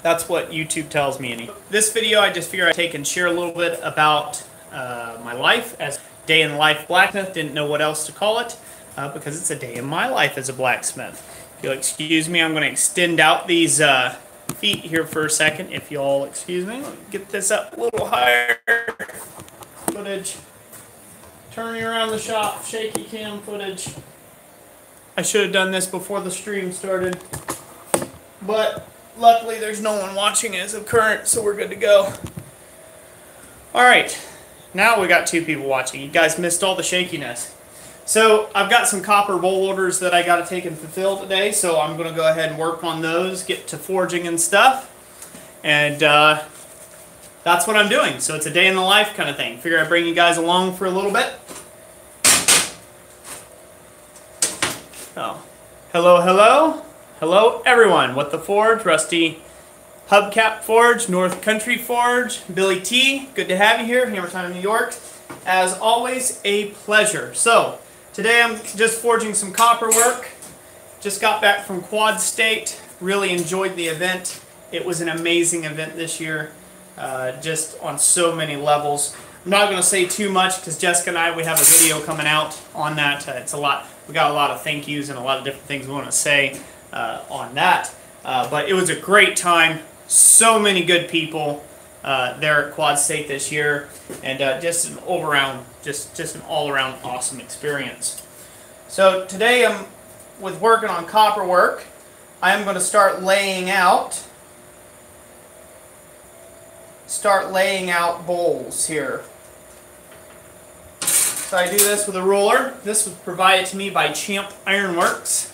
That's what YouTube tells me. This video, I just figured I'd take and share a little bit about my life as day in the life blacksmith. Didn't know what else to call it because it's a day in my life as a blacksmith. If you'll excuse me, I'm going to extend out these feet here for a second. If you'll excuse me, let me get this up a little higher. Footage. Turning around the shop, shaky cam footage. I should have done this before the stream started, but luckily there's no one watching as of current, so we're good to go. Alright, now we got 2 people watching. You guys missed all the shakiness. So I've got some copper bowl orders that I got to take and fulfill today, so I'm going to go ahead and work on those, get to forging and stuff, and that's what I'm doing. So it's a day in the life kind of thing. Figure I'd bring you guys along for a little bit. Oh, hello, hello. Hello everyone, What the Forge, Rusty Hubcap Forge, North Country Forge, Billy T, good to have you here, Hammer Time, New York. As always, a pleasure. So, today I'm just forging some copper work. Just got back from Quad State, really enjoyed the event. It was an amazing event this year, just on so many levels. I'm not going to say too much because Jessica and I, we have a video coming out on that. It's a lot. We got a lot of thank yous and a lot of different things we want to say on that. But it was a great time. So many good people there at Quad State this year, and just an all-around, just an all-around awesome experience. So today I'm with working on copper work. I am going to start laying out bowls here. So I do this with a ruler. This was provided to me by Champ Ironworks.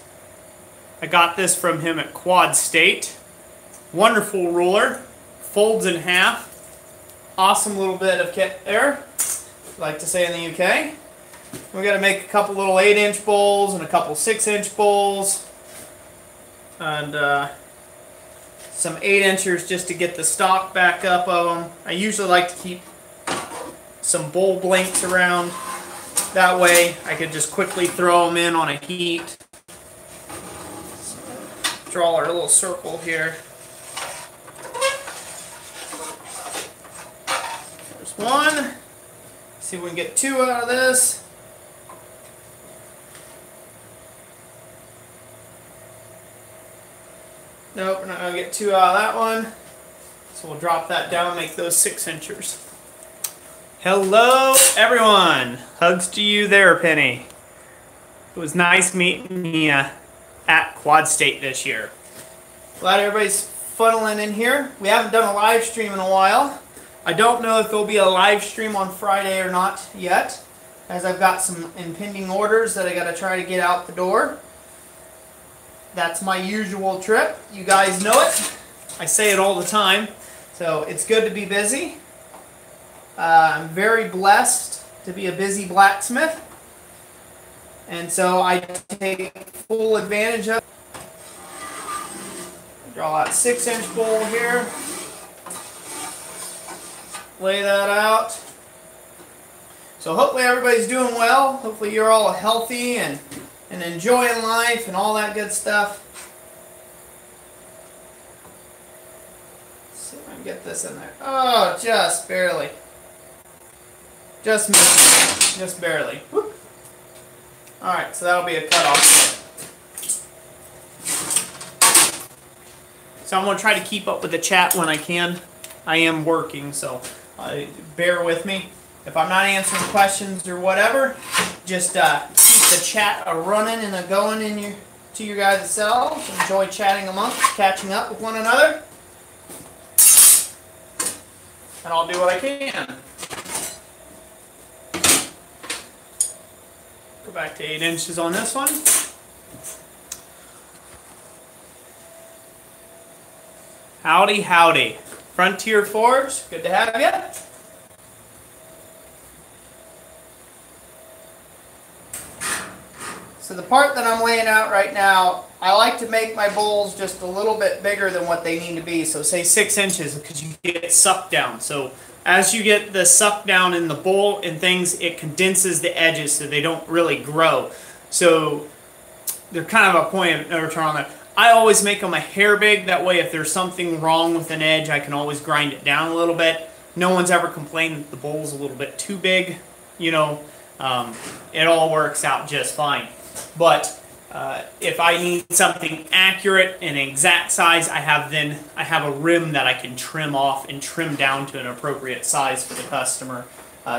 I got this from him at Quad State. Wonderful ruler. Folds in half. Awesome little bit of kit there, like to say in the UK. We got to make a couple little 8-inch bowls and a couple 6-inch bowls. And some 8-inchers just to get the stock back up of them. I usually like to keep some bowl blanks around. That way I could just quickly throw them in on a heat. So, draw our little circle here. There's one. See if we can get 2 out of this. Nope, we're not going to get 2 out of that one. So we'll drop that down, make those 6-inchers. Hello, everyone. Hugs to you there, Penny. It was nice meeting you at Quad State this year. Glad everybody's funneling in here. We haven't done a live stream in a while. I don't know if there'll be a live stream on Friday or not yet, as I've got some impending orders that I got to try to get out the door. That's my usual trip. You guys know it. I say it all the time. So it's good to be busy. I'm very blessed to be a busy blacksmith. And so I take full advantage of it. Draw out 6-inch bowl here. Lay that out. So hopefully everybody's doing well. Hopefully you're all healthy and enjoying life and all that good stuff. Let's see if I can get this in there. Oh, just barely. Just missed. Just barely. Whoop. Alright, so that'll be a cutoff. So I'm going to try to keep up with the chat when I can. I am working, so bear with me. If I'm not answering questions or whatever, just keep the chat running and going in to your guys' selves. Enjoy chatting amongst, catching up with one another. And I'll do what I can. Go back to 8 inches on this one. Howdy, howdy. Frontier Forge, good to have you. So the part that I'm laying out right now, I like to make my bowls just a little bit bigger than what they need to be. So say 6 inches because you get sucked down. So as you get the suck down in the bowl and things, it condenses the edges so they don't really grow. So they're kind of a point of no return on that. I always make them a hair big. That way if there's something wrong with an edge, I can always grind it down a little bit. No one's ever complained that the bowl's a little bit too big. You know, it all works out just fine. But if I need something accurate and exact size, I have a rim that I can trim off and trim down to an appropriate size for the customer.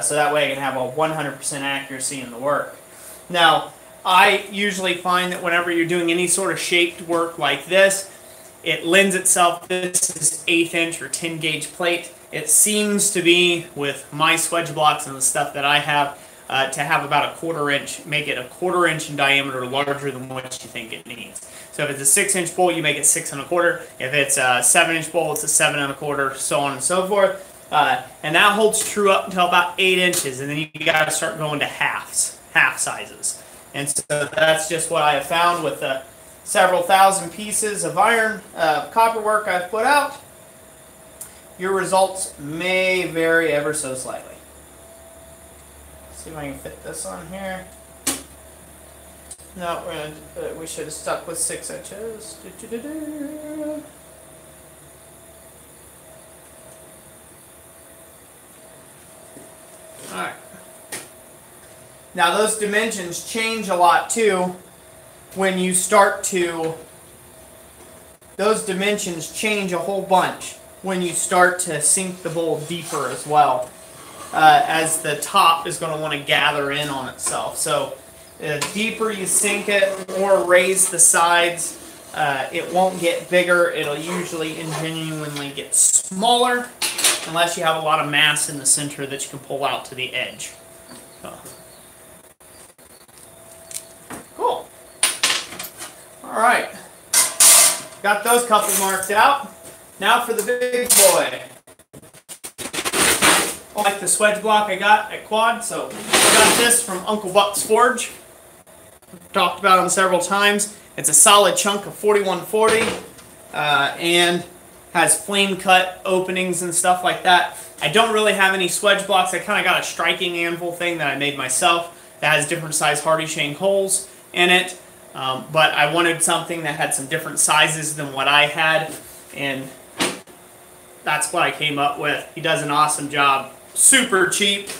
So that way I can have a 100% accuracy in the work. Now, I usually find that whenever you're doing any sort of shaped work like this, it lends itself, this is 1/8 inch or 10 gauge plate. It seems to be, with my swedge blocks and the stuff that I have, to have about a 1/4 inch, make it a 1/4 inch in diameter larger than what you think it needs. So if it's a 6-inch bowl, you make it 6 1/4. If it's a 7-inch bowl, it's a 7 1/4, so on and so forth. And that holds true up until about 8 inches, and then you got to start going to half sizes. And so that's just what I have found with the several thousand pieces of iron copper work I've put out. Your results may vary ever so slightly. See if I can fit this on here. No, we should have stuck with 6 inches. Alright. Now those dimensions change a lot too when you start to, those dimensions change a whole bunch when you start to sink the bowl deeper as well, as the top is going to want to gather in on itself. So the deeper you sink it or raise the sides, it won't get bigger. It'll usually and genuinely get smaller unless you have a lot of mass in the center that you can pull out to the edge. Cool. All right. Got those couple marked out. Now for the big boy. Like the swedge block I got at Quad, so I got this from Uncle Buck's Forge. I've talked about them several times. It's a solid chunk of 4140 and has flame cut openings and stuff like that. I don't really have any swedge blocks. I kind of got a striking anvil thing that I made myself that has different size hardy shank holes in it. But I wanted something that had some different sizes than what I had, and that's what I came up with. He does an awesome job. Super cheap.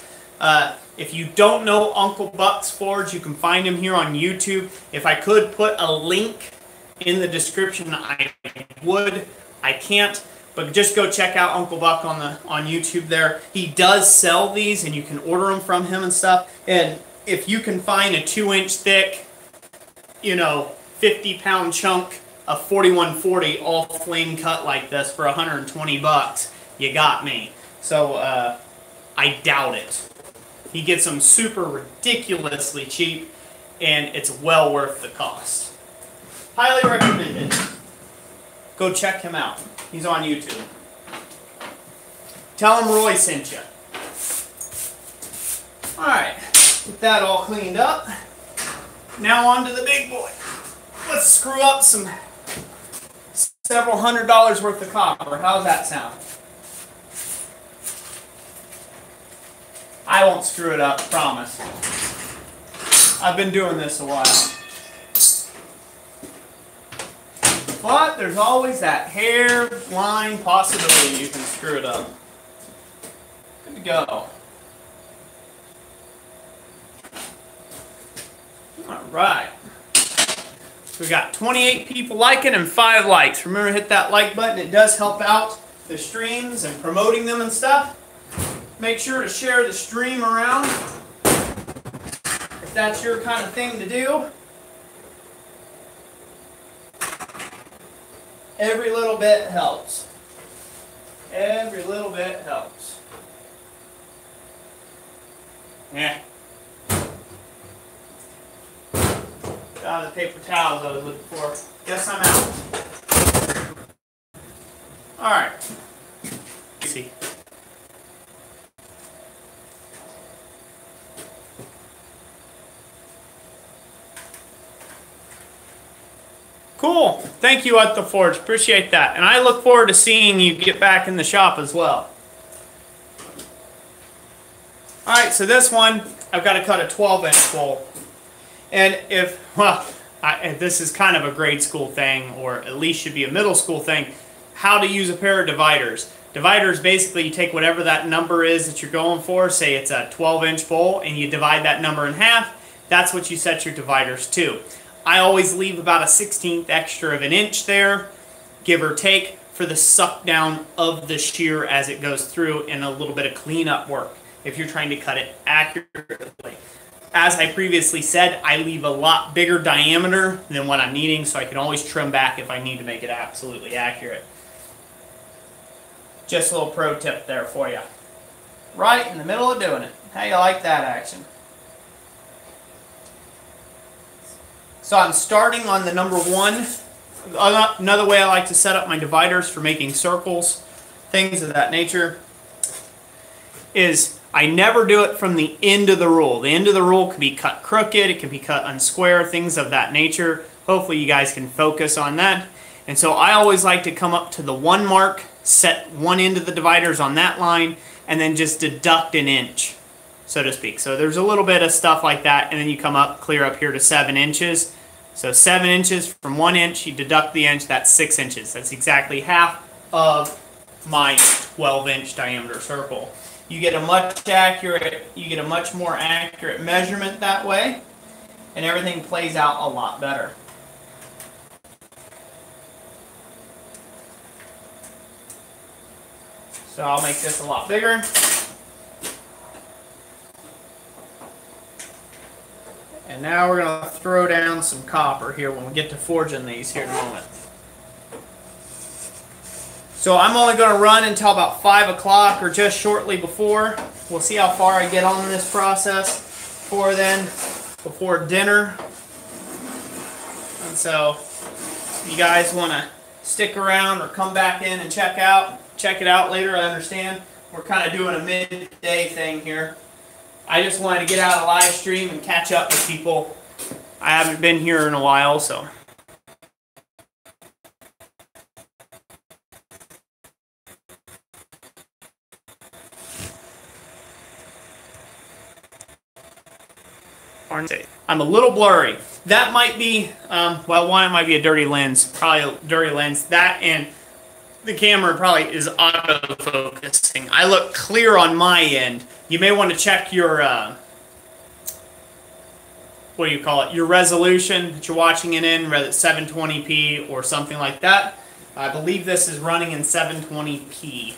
If you don't know Uncle Buck's Forge, you can find him here on YouTube. If I could put a link in the description, I would. I can't, but just go check out Uncle Buck on YouTube there. He does sell these, and you can order them from him and stuff. And if you can find a 2-inch thick, 50-pound chunk of 4140 all flame cut like this for 120 bucks, you got me. So I doubt it. He gets them super ridiculously cheap, and it's well worth the cost. Highly recommended. Go check him out. He's on YouTube. Tell him Roy sent you. Alright, with that all cleaned up, now on to the big boy. Let's screw up some several $100 worth of copper. How's that sound? I won't screw it up, promise. I've been doing this a while. But there's always that hairline possibility you can screw it up. Good to go. Alright. We got 28 people liking and 5 likes. Remember to hit that like button. It does help out the streams and promoting them and stuff. Make sure to share the stream around if that's your kind of thing to do. Every little bit helps. Every little bit helps. Yeah. Got the paper towels I was looking for. Guess I'm out. Alright. See. Cool. Thank you at the Forge. Appreciate that. And I look forward to seeing you get back in the shop as well. Alright, so this one, I've got to cut a 12-inch bowl. And if, well, this is kind of a grade school thing, or at least should be a middle school thing, how to use a pair of dividers. Dividers, basically you take whatever that number is that you're going for, say it's a 12-inch bowl, and you divide that number in half. That's what you set your dividers to. I always leave about a 1/16 extra of an inch there, give or take, for the suck down of the shear as it goes through, and a little bit of cleanup work if you're trying to cut it accurately. As I previously said, I leave a lot bigger diameter than what I'm needing, so I can always trim back if I need to make it absolutely accurate. Just a little pro tip there for you. Right in the middle of doing it. How you like that action? So I'm starting on the number 1. Another way I like to set up my dividers for making circles, things of that nature, is I never do it from the end of the rule. The end of the rule can be cut crooked, it can be cut unsquare, things of that nature. Hopefully you guys can focus on that. And so I always like to come up to the 1 mark, set one end of the dividers on that line, and then just deduct an inch, so to speak. So there's a little bit of stuff like that, and then you come up, clear up here to 7 inches. So 7 inches from 1 inch, you deduct the inch, that's 6 inches. That's exactly half of my 12-inch diameter circle. You get a much more accurate measurement that way, and everything plays out a lot better. So I'll make this a lot bigger. And now we're going to throw down some copper here when we get to forging these here in a moment. So I'm only going to run until about 5 o'clock or just shortly before. We'll see how far I get on this process before dinner. And so if you guys want to stick around or come back in and check it out later, I understand. We're kind of doing a midday thing here. I just wanted to get out of the live stream and catch up with people. I haven't been here in a while, so. I'm a little blurry. That might be, well, one, it might be a dirty lens. Probably a dirty lens. That and the camera probably is auto-focusing. I look clear on my end. You may want to check your, what do you call it, your resolution that you're watching it in, whether it's 720p or something like that. I believe this is running in 720p.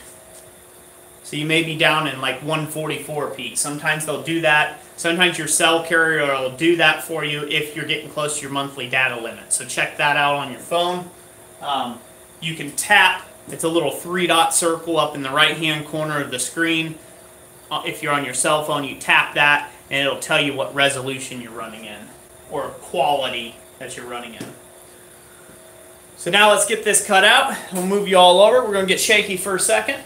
So you may be down in like 144p. Sometimes they'll do that. Sometimes your cell carrier will do that for you if you're getting close to your monthly data limit. So check that out on your phone. You can tap. It's a little 3-dot circle up in the right-hand corner of the screen. If you're on your cell phone, you tap that, and it'll tell you what resolution you're running in, or quality that you're running in. So now let's get this cut out. We'll move you all over. We're going to get shaky for a second.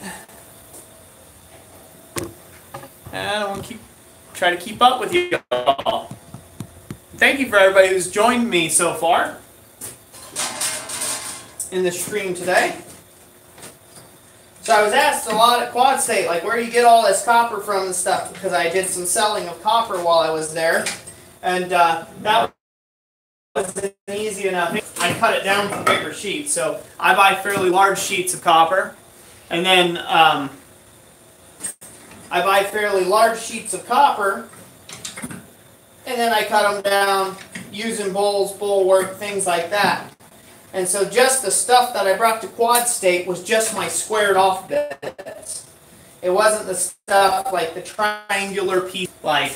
And I want to try to keep up with you all. Thank you for everybody who's joined me so far in the stream today. So I was asked a lot at Quad State, like, where do you get all this copper from and stuff? Because I did some selling of copper while I was there. And that wasn't easy enough. I cut it down for bigger sheets. So I buy fairly large sheets of copper. And then I buy fairly large sheets of copper. And then I cut them down using bowls, bowl work, things like that. And so just the stuff that I brought to Quad State was just my squared off bits. It wasn't the stuff like the triangular piece, like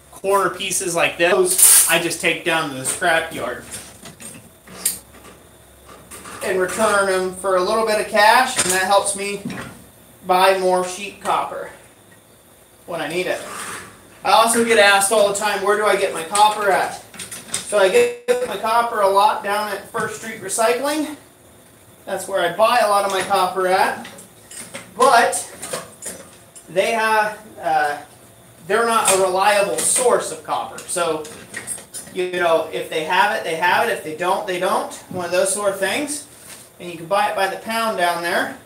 corner pieces like those. I just take down to the scrap yard and return them for a little bit of cash, and that helps me buy more sheet copper when I need it. I also get asked all the time, where do I get my copper at? So I get my copper a lot down at First Street Recycling. That's where I buy a lot of my copper at. But they have, they're not a reliable source of copper. So, you know, if they have it, they have it. If they don't, they don't. One of those sort of things. And you can buy it by the pound down there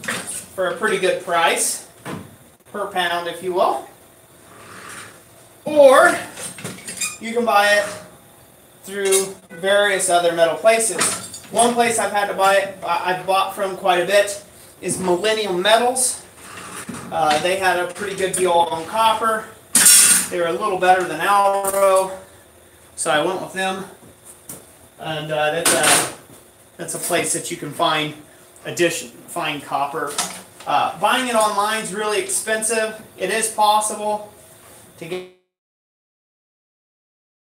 for a pretty good price. Per pound, if you will. Or you can buy it through various other metal places. One place I've had to buy it, I've bought from quite a bit, is Mementos. They had a pretty good deal on copper. They were a little better than Alro, so I went with them. And that's a place that you can find copper. Buying it online is really expensive. It is possible to get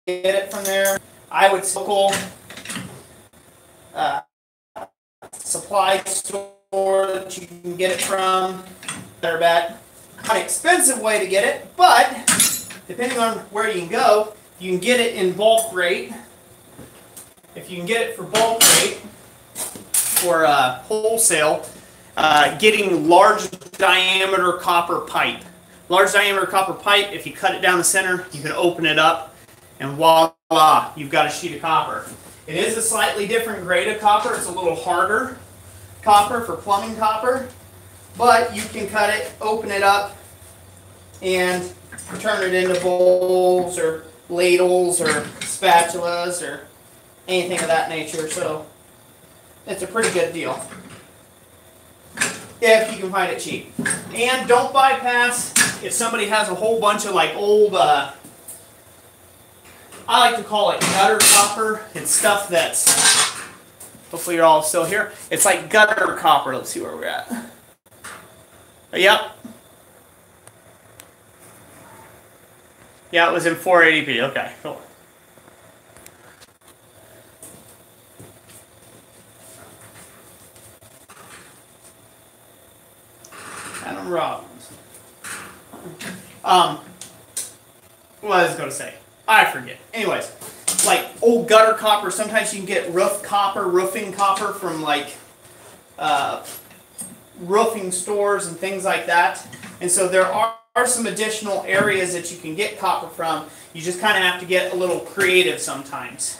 it from there. I would local supply store that you can get it from. Better bet. An expensive way to get it, but depending on where you can go, you can get it in bulk rate. If you can get it for bulk rate or wholesale, getting large diameter copper pipe. Large diameter copper pipe, if you cut it down the center, you can open it up and voila, you've got a sheet of copper. It is a slightly different grade of copper. It's a little harder copper for plumbing copper, but you can cut it, open it up, and turn it into bowls or ladles or spatulas or anything of that nature. So it's a pretty good deal if you can find it cheap. And don't bypass if somebody has a whole bunch of like old, I like to call it gutter copper. It's stuff that's, hopefully you're all still here. It's like gutter copper. Let's see where we're at. Yep. Yeah, it was in 480p. Okay, cool. Adam Robbins. What was I going to say? I forget. Anyways, like old gutter copper. Sometimes you can get roofing copper from like roofing stores and things like that. And so there are some additional areas that you can get copper from. You just kind of have to get a little creative sometimes.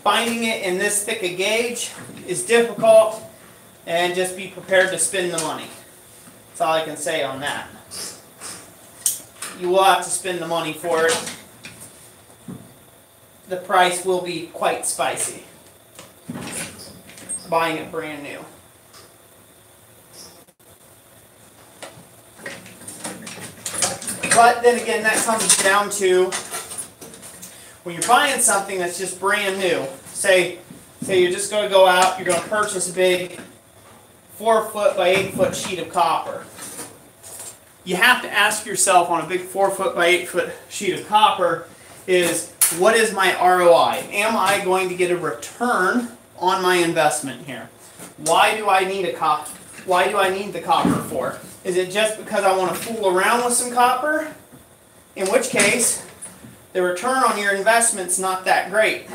Finding it in this thick a gauge is difficult, and just be prepared to spend the money. That's all I can say on that. You will have to spend the money for it. The price will be quite spicy. Buying it brand new. But then again, that comes down to when you're buying something that's just brand new. Say you're just going to go out, you're going to purchase a big 4-foot by 8-foot sheet of copper. You have to ask yourself on a big 4-foot by 8-foot sheet of copper is, what is my ROI? Am I going to get a return on my investment here? Why do I need a copper? Why do I need the copper for? Is it just because I want to fool around with some copper? In which case, the return on your investment's not that great.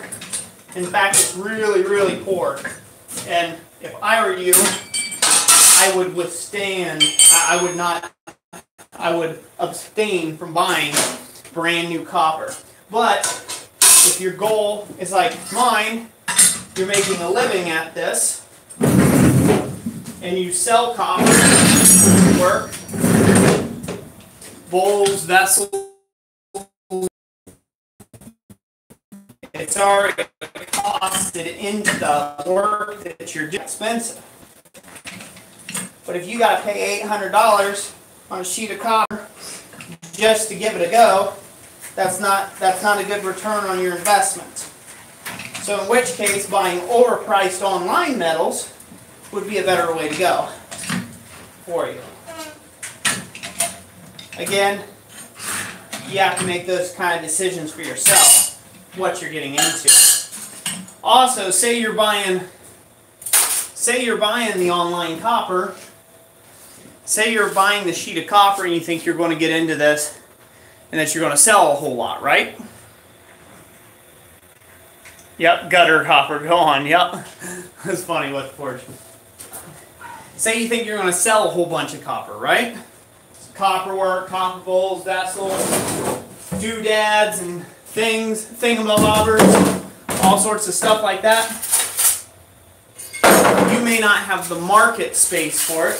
In fact, it's really, really poor. And if I were you, I would withstand, I would abstain from buying brand new copper. But if your goal is like mine, you're making a living at this, and you sell copper, work, bowls, vessels, it's already costed into the work that you're doing. Expensive. But if you got to pay $800 on a sheet of copper just to give it a go, that's not a good return on your investment. So in which case, buying overpriced online metals would be a better way to go for you. Again, you have to make those kind of decisions for yourself, what you're getting into. Also, say you're buying the online copper. Say you're buying the sheet of copper and you think you're going to get into this and that you're going to sell a whole lot, right? Yep, gutter copper, go on, yep. That's funny with the portion. Say you think you're going to sell a whole bunch of copper, right? Copper work, copper bowls, vessels, doodads and things, thingamabobbers, all sorts of stuff like that. You may not have the market space for it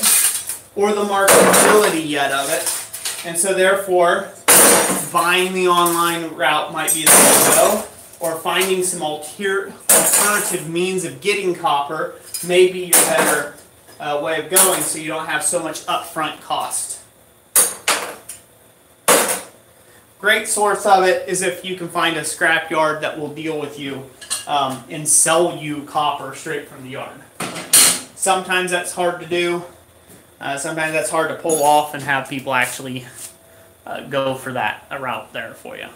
or the marketability yet of it. And so therefore, buying the online route might be the way to go, or finding some alternative means of getting copper may be your better way of going, so you don't have so much upfront cost. Great source of it is if you can find a scrap yard that will deal with you and sell you copper straight from the yard. Sometimes that's hard to do. Sometimes that's hard to pull off and have people actually go for that route there for you.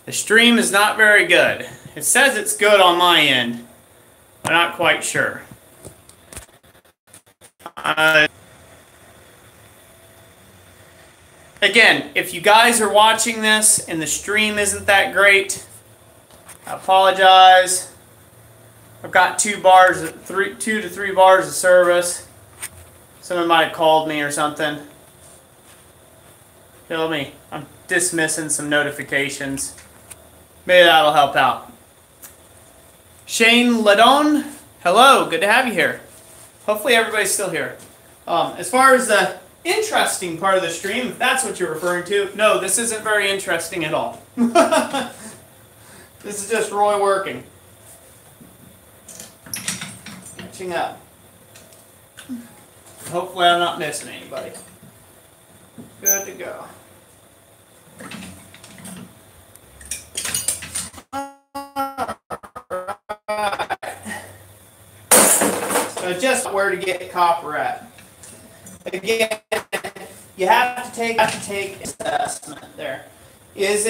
The stream is not very good. It says it's good on my end. I'm not quite sure. Again, if you guys are watching this and the stream isn't that great, I apologize. I've got 2 to 3 bars of service. Someone might have called me or something. Feel me? I'm dismissing some notifications. Maybe that'll help out. Shane Ladon, hello, good to have you here. Hopefully everybody's still here. As far as the interesting part of the stream, if that's what you're referring to, no, this isn't very interesting at all. This is just Roy working. Catching up. Hopefully I'm not missing anybody. Good to go. So just where to get copper at. Again, you have to take investment there. Is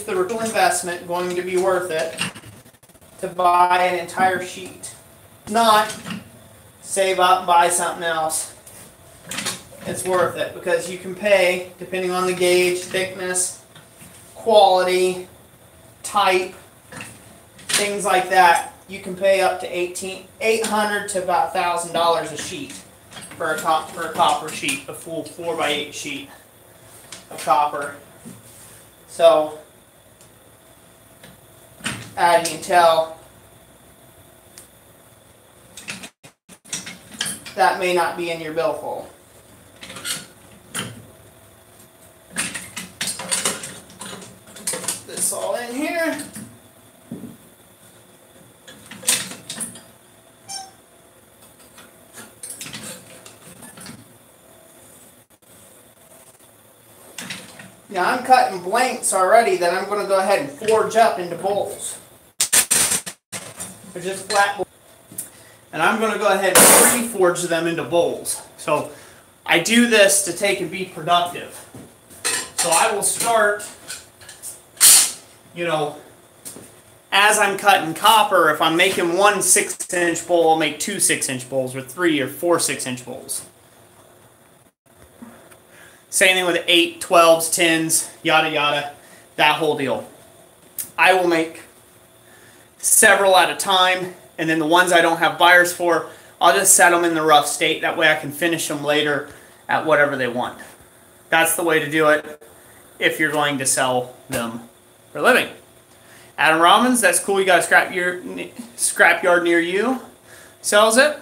the real investment going to be worth it to buy an entire sheet? Not, save up and buy something else. It's worth it because you can pay, depending on the gauge, thickness, quality, type, things like that. You can pay up to $800 to about $1,000 a sheet for a copper sheet, a full 4x8 sheet of copper. So, as you can tell, that may not be in your billfold. Put this all in here. Now I'm cutting blanks already that I'm going to go ahead and forge up into bowls. They're just flat bowls. And I'm going to go ahead and pre-forge them into bowls. So I do this to take and be productive. So I will start, you know, as I'm cutting copper, if I'm making one 6-inch bowl, I'll make 2 6-inch bowls or 3 or 4 6-inch bowls. Same thing with 8, 12s, 10s, yada yada, that whole deal. I will make several at a time, and then the ones I don't have buyers for, I'll just set them in the rough state. That way I can finish them later at whatever they want. That's the way to do it if you're going to sell them for a living. Adam Robbins, that's cool. You got a scrap yard near you. Sells it.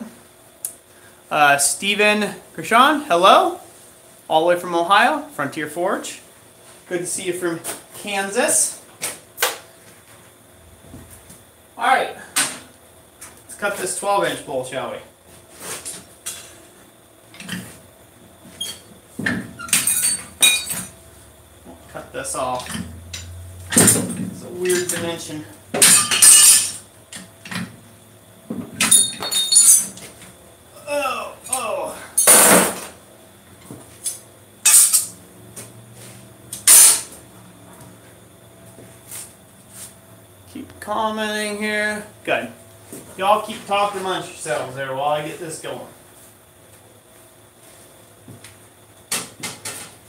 Stephen Krishan, hello. All the way from Ohio, Frontier Forge. Good to see you from Kansas. All right, let's cut this 12-inch bowl, shall we? Cut this off. It's a weird dimension. Commenting here. Good. Y'all keep talking amongst yourselves there while I get this going.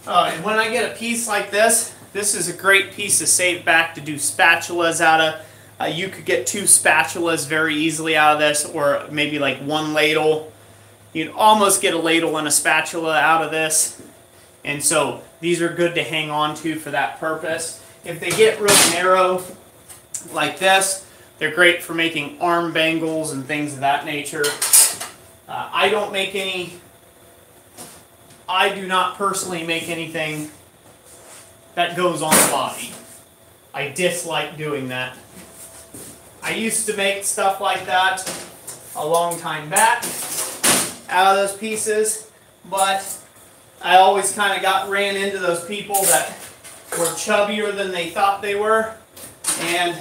And when I get a piece like this, this is a great piece to save back to do spatulas out of. You could get 2 spatulas very easily out of this, or maybe like 1 ladle. You'd almost get a ladle and a spatula out of this. And so these are good to hang on to for that purpose. If they get real narrow, like this, they're great for making arm bangles and things of that nature. I don't make any I do not personally make anything that goes on the body. I dislike doing that. I used to make stuff like that a long time back out of those pieces, but I always kind of ran into those people that were chubbier than they thought they were, and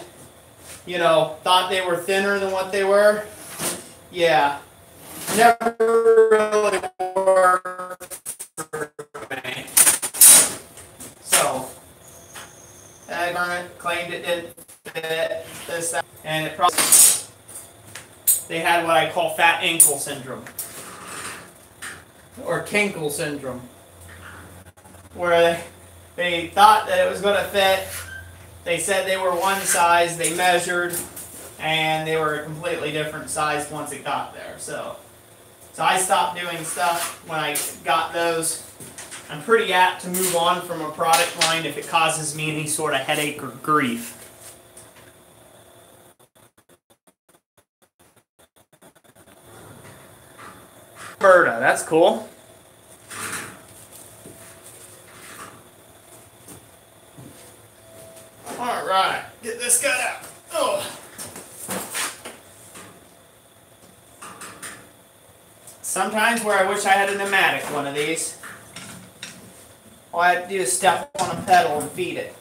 thought they were thinner than what they were. Yeah, never really worked for me. So that garment claimed it didn't fit this, that, and it probably, they had what I call fat ankle syndrome, or kinkle syndrome, where they thought that it was going to fit. They said they were one size, they measured, and they were a completely different size once it got there. So I stopped doing stuff when I got those. I'm pretty apt to move on from a product line if it causes me any sort of headache or grief. Berta, that's cool. Alright, get this guy out. Oh. Sometimes where I wish I had a pneumatic one of these, all I have to do is step on a pedal and feed it.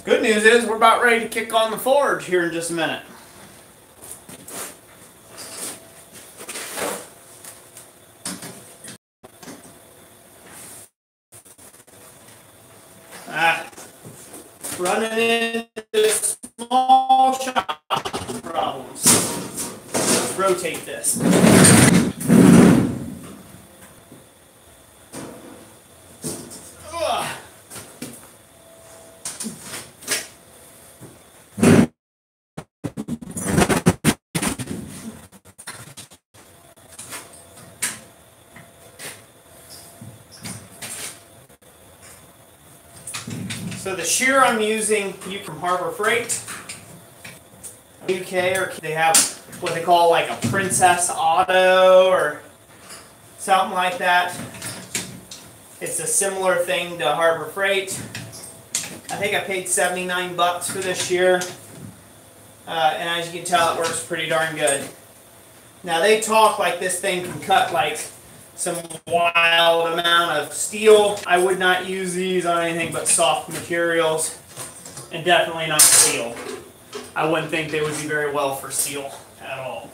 Good news is we're about ready to kick on the forge here in just a minute. Running into small shop problems. Let's rotate this. Ugh. So the shear I'm using, from Harbor Freight, UK, or they have what they call like a Princess Auto or something like that. It's a similar thing to Harbor Freight. I think I paid 79 bucks for this shear, and as you can tell, it works pretty darn good. Now they talk like this thing can cut like some wild amount of steel. I would not use these on anything but soft materials, and definitely not steel. I wouldn't think they would be very well for steel at all.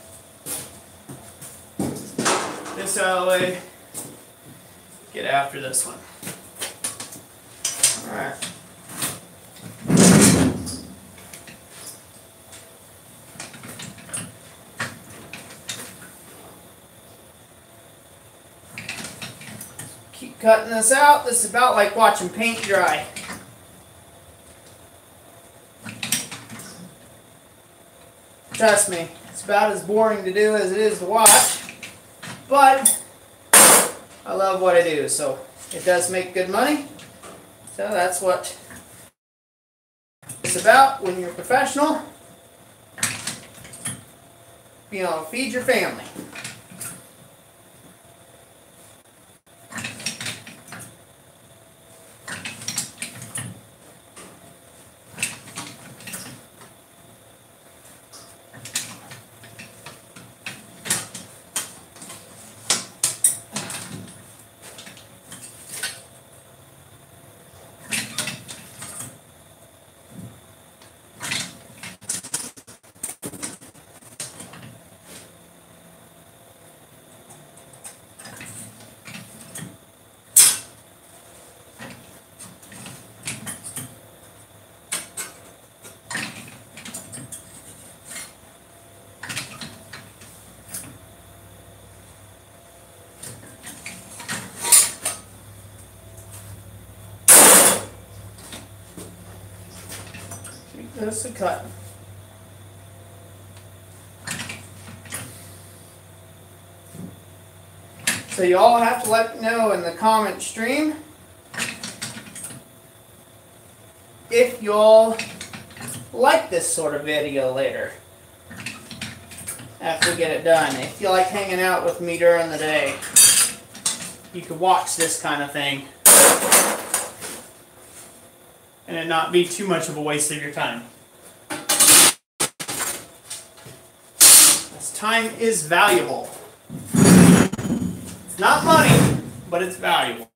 This out of the way. Get after this one. Alright. Keep cutting this out. This is about like watching paint dry. Trust me, it's about as boring to do as it is to watch, but I love what I do, so it does make good money. So that's what it's about when you're a professional, being able to feed your family. This is a cut. So you all have to let me know in the comment stream if you all like this sort of video later after we get it done. If you like hanging out with me during the day, you can watch this kind of thing and it not be too much of a waste of your time. This time is valuable. It's not money, but it's valuable.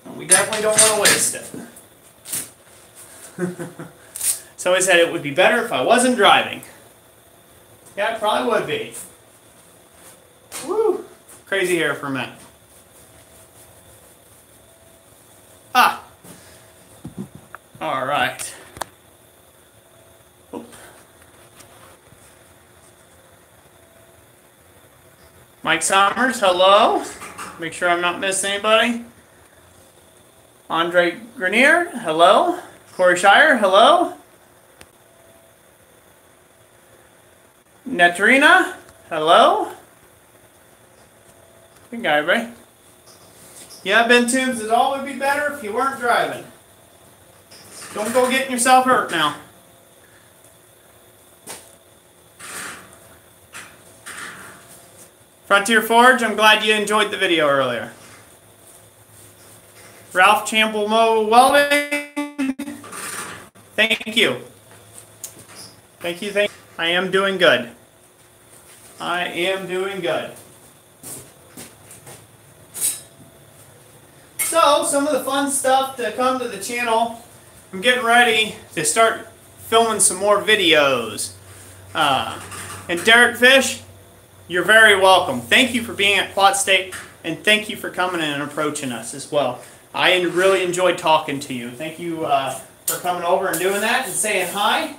And we definitely don't want to waste it. So I said it would be better if I wasn't driving. Yeah, it probably would be. Woo! Crazy hair for a minute. Ah! Alright. Mike Sommers, hello. Make sure I'm not missing anybody. Andre Grenier, hello. Corey Shire, hello. Netrina, hello. Good guy, everybody. Yeah, Ben Tubes, it all would be better if you weren't driving. Don't go getting yourself hurt now. Frontier Forge, I'm glad you enjoyed the video earlier. Ralph Champel Mo Welding, thank you. Thank you, thank you. I am doing good. I am doing good. So, some of the fun stuff to come to the channel. I'm getting ready to start filming some more videos. And Derek Fish, you're very welcome. Thank you for being at Quad State, and thank you for coming and approaching us as well. I really enjoyed talking to you. Thank you for coming over and doing that and saying hi.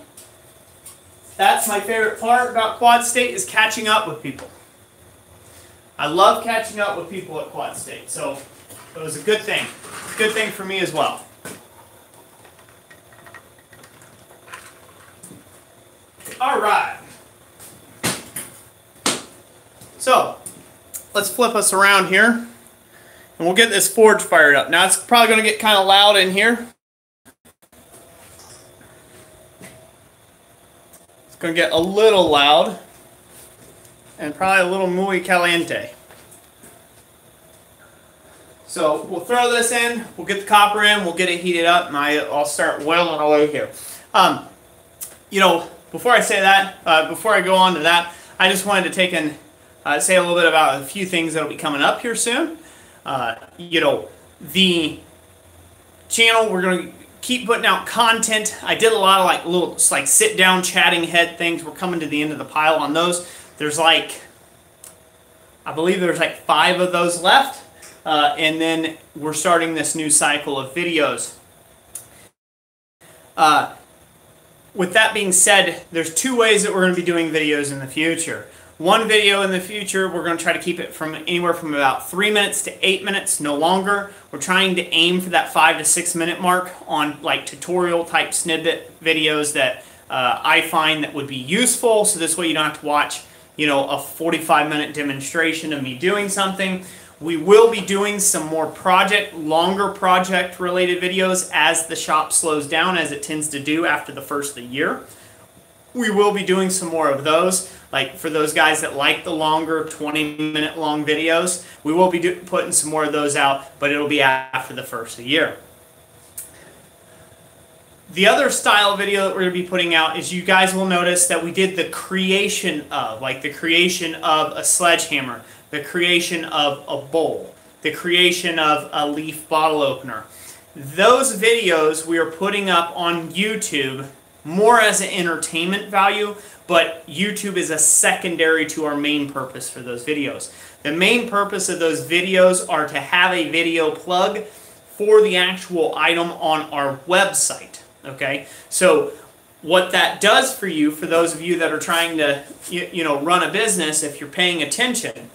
That's my favorite part about Quad State, is catching up with people. I love catching up with people at Quad State, so it was a good thing. Good thing for me as well. All right. So, let's flip us around here, and we'll get this forge fired up. Now, it's probably going to get kind of loud in here. It's going to get a little loud, and probably a little muy caliente. So, we'll throw this in, we'll get the copper in, we'll get it heated up, and I'll start welding away here. You know, before I say that, before I go on to that, I just wanted to take and say a little bit about a few things that will be coming up here soon. You know, the channel, we're going to keep putting out content. I did a lot of like little like sit down chatting head things. We're coming to the end of the pile on those. There's like, I believe there's like 5 of those left. And then we're starting this new cycle of videos. With that being said, there's 2 ways that we're going to be doing videos in the future. One video in the future, we're going to try to keep it from anywhere from about 3 minutes to 8 minutes, no longer. We're trying to aim for that 5 to 6 minute mark on like tutorial type snippet videos that I find that would be useful. So this way you don't have to watch, you know, a 45-minute demonstration of me doing something. We will be doing some more longer project related videos as the shop slows down, as it tends to do after the first of the year. We will be doing some more of those. Like for those guys that like the longer 20-minute long videos, we will be putting some more of those out, but it'll be after the first of the year. The other style video that we're going to be putting out is, you guys will notice that we did the creation of, like the creation of a sledgehammer, the creation of a bowl, the creation of a leaf bottle opener. Those videos we are putting up on YouTube more as an entertainment value, but YouTube is a secondary to our main purpose for those videos. The main purpose of those videos are to have a video plug for the actual item on our website. Okay, so what that does for you, for those of you that are trying to you know, run a business, if you're paying attention,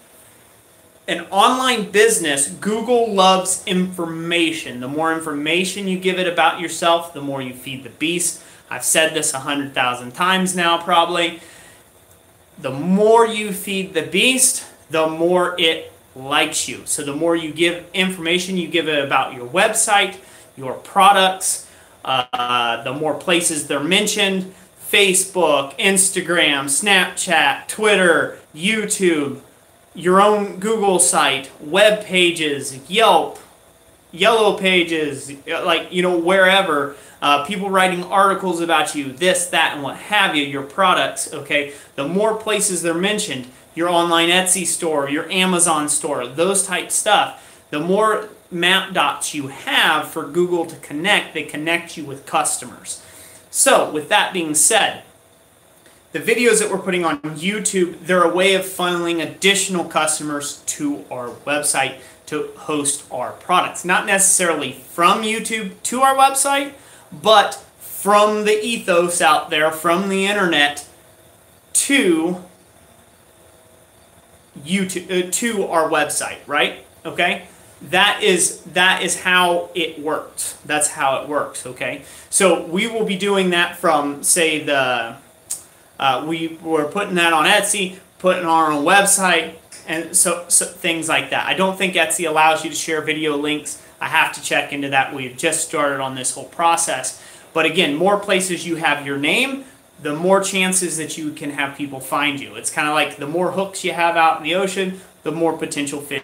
an online business, Google loves information. The more information you give it about yourself, the more you feed the beast. I've said this 100,000 times now probably. The more you feed the beast, the more it likes you. So the more you give information, you give it about your website, your products, the more places they're mentioned. Facebook, Instagram, Snapchat, Twitter, YouTube, your own Google site, web pages, Yelp, Yellow Pages, like, you know, wherever, people writing articles about you, this, that, and what have you, your products, okay? The more places they're mentioned, your online Etsy store, your Amazon store, those type stuff, the more map dots you have for Google to connect, they connect you with customers. So, with that being said, the videos that we're putting on YouTube, they're a way of funneling additional customers to our website to host our products. Not necessarily from YouTube to our website, but from the ethos out there, from the internet to YouTube, to our website, right? Okay? That is how it works. That's how it works, okay? So we will be doing that from, say, we're putting that on Etsy, putting it on our own website, and so things like that. I don't think Etsy allows you to share video links. I have to check into that. We've just started on this whole process. But again, more places you have your name, the more chances that you can have people find you. It's kind of like the more hooks you have out in the ocean, the more potential fish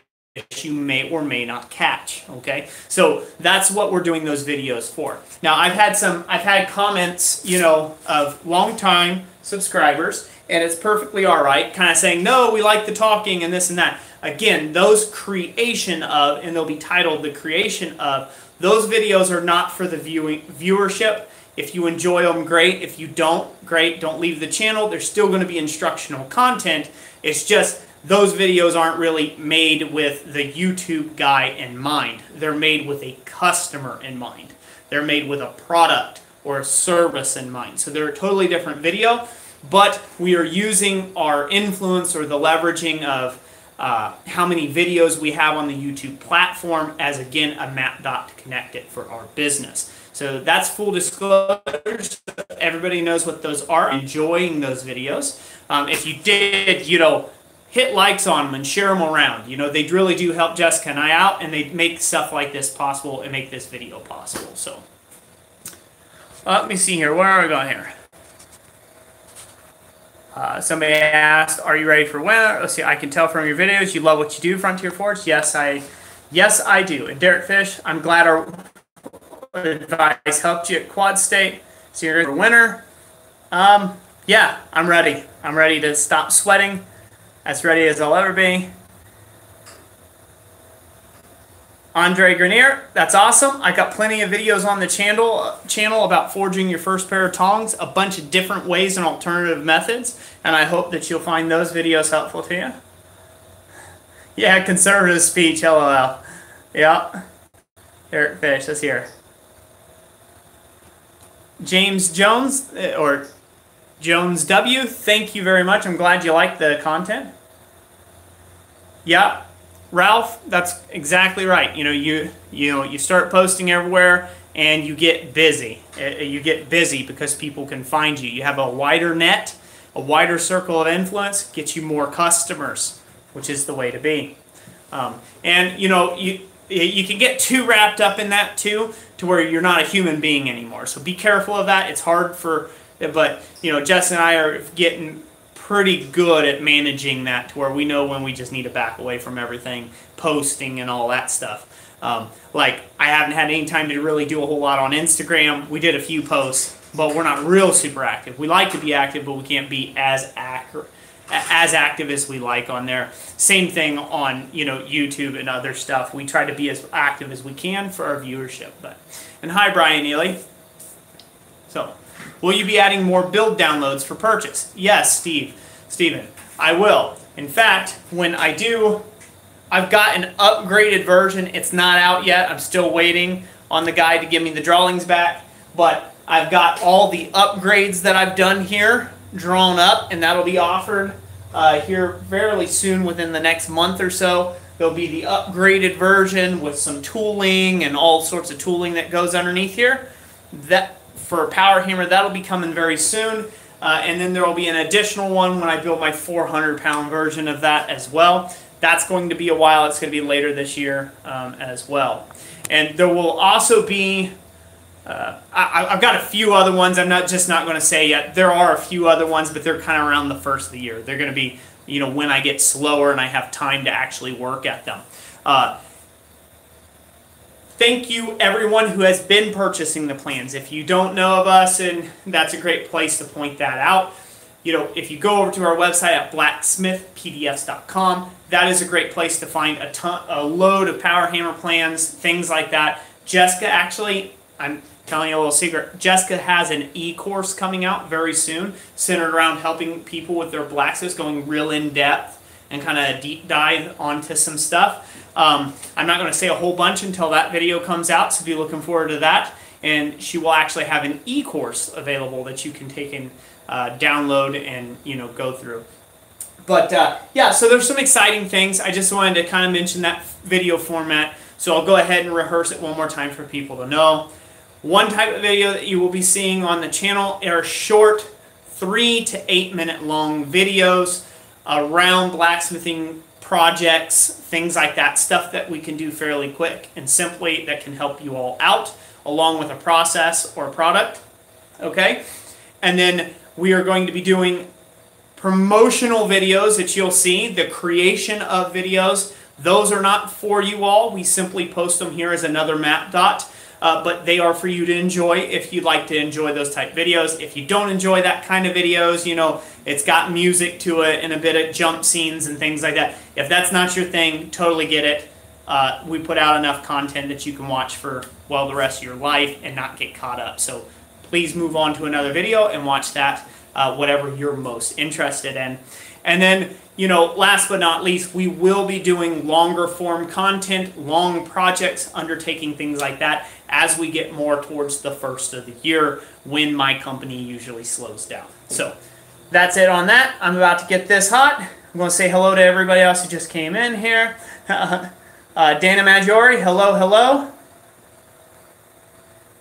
you may or may not catch, okay? So that's what we're doing those videos for. Now, I've had comments, you know, of long-time subscribers, and it's perfectly all right, kind of saying, no, we like the talking and this and that. Again, those creation of, and they'll be titled the creation of, those videos are not for the viewership. If you enjoy them, great. If you don't, great. Don't leave the channel. There's still going to be instructional content. It's just those videos aren't really made with the YouTube guy in mind. They're made with a customer in mind. They're made with a product or a service in mind. So they're a totally different video, but we are using our influence or the leveraging of how many videos we have on the YouTube platform as, again, a map dot to connect it for our business. So that's full disclosure. Everybody knows what those are. Enjoying those videos. If you did, you know, hit likes on them and share them around. You know, they really do help Jessica and I out, and they make stuff like this possible and make this video possible. So let me see here. Where are we going here? Somebody asked, "Are you ready for winter?" Let's see. I can tell from your videos you love what you do, Frontier Forge. Yes, I do. And Derek Fish, I'm glad our advice helped you at Quad State. So you're ready for winter? Yeah, I'm ready. I'm ready to stop sweating. As ready as I'll ever be. Andre Grenier, that's awesome. I got plenty of videos on the channel about forging your first pair of tongs, a bunch of different ways and alternative methods, and I hope that you'll find those videos helpful to you. Yeah, conservative speech, LOL. Yeah. Eric Fish, that's here. James Jones, or Jones W, thank you very much. I'm glad you like the content. Yeah, Ralph, that's exactly right. You know, you start posting everywhere and you get busy. You get busy because people can find you. You have a wider net, a wider circle of influence, gets you more customers, which is the way to be. And you know, you can get too wrapped up in that too, to where you're not a human being anymore. So be careful of that. It's hard but you know, Jess and I are getting pretty good at managing that to where we know when we just need to back away from everything, posting and all that stuff. Like, I haven't had any time to really do a whole lot on Instagram. We did a few posts, but we're not real super active. We like to be active, but we can't be as active as we like on there. Same thing on, you know, YouTube and other stuff. We try to be as active as we can for our viewership. And hi, Brian Ely. So, will you be adding more build downloads for purchase? Yes, Steven, I will. In fact, when I do, I've got an upgraded version. It's not out yet. I'm still waiting on the guy to give me the drawings back. But I've got all the upgrades that I've done here drawn up, and that'll be offered here fairly soon, within the next month or so. There'll be the upgraded version with some tooling and all sorts of tooling that goes underneath here. That for a power hammer, that'll be coming very soon. And then there will be an additional one when I build my 400-pound version of that as well. That's going to be a while. It's going to be later this year as well. And there will also be, I've got a few other ones. I'm not going to say yet. There are a few other ones, but they're kind of around the first of the year. They're going to be, when I get slower and I have time to actually work at them. Thank you, everyone who has been purchasing the plans. If you don't know of us, and that's a great place to point that out. If you go over to our website at blacksmithpdfs.com, that is a great place to find a load of power hammer plans, things like that. Jessica, actually, I'm telling you a little secret, Jessica has an e-course coming out very soon, centered around helping people with their blacksmiths, going real in-depth and kind of deep dive onto some stuff. I'm not going to say a whole bunch until that video comes out, so be looking forward to that. And she will actually have an e-course available that you can take and download and go through. But yeah, so there's some exciting things. I just wanted to kind of mention that video format, so I'll go ahead and rehearse it one more time for people to know. One type of video that you will be seeing on the channel are short 3 to 8 minute long videos around blacksmithing projects, things like that, stuff that we can do fairly quick and simply that can help you all out along with a process or a product. Okay, and then we are going to be doing promotional videos that you'll see, the creation of videos. Those are not for you all. We simply post them here as another map dot, but they are for you to enjoy if you'd like to enjoy those type videos. If you don't enjoy that kind of videos, it's got music to it and a bit of jump scenes and things like that. If that's not your thing, totally get it. We put out enough content that you can watch for, well, the rest of your life and not get caught up. So please move on to another video and watch that, whatever you're most interested in. And then, last but not least, we will be doing longer form content, long projects, undertaking things like that as we get more towards the first of the year when my company usually slows down. So that's it on that. I'm about to get this hot. I'm going to say hello to everybody else who just came in here. Dana Maggiore, hello, hello.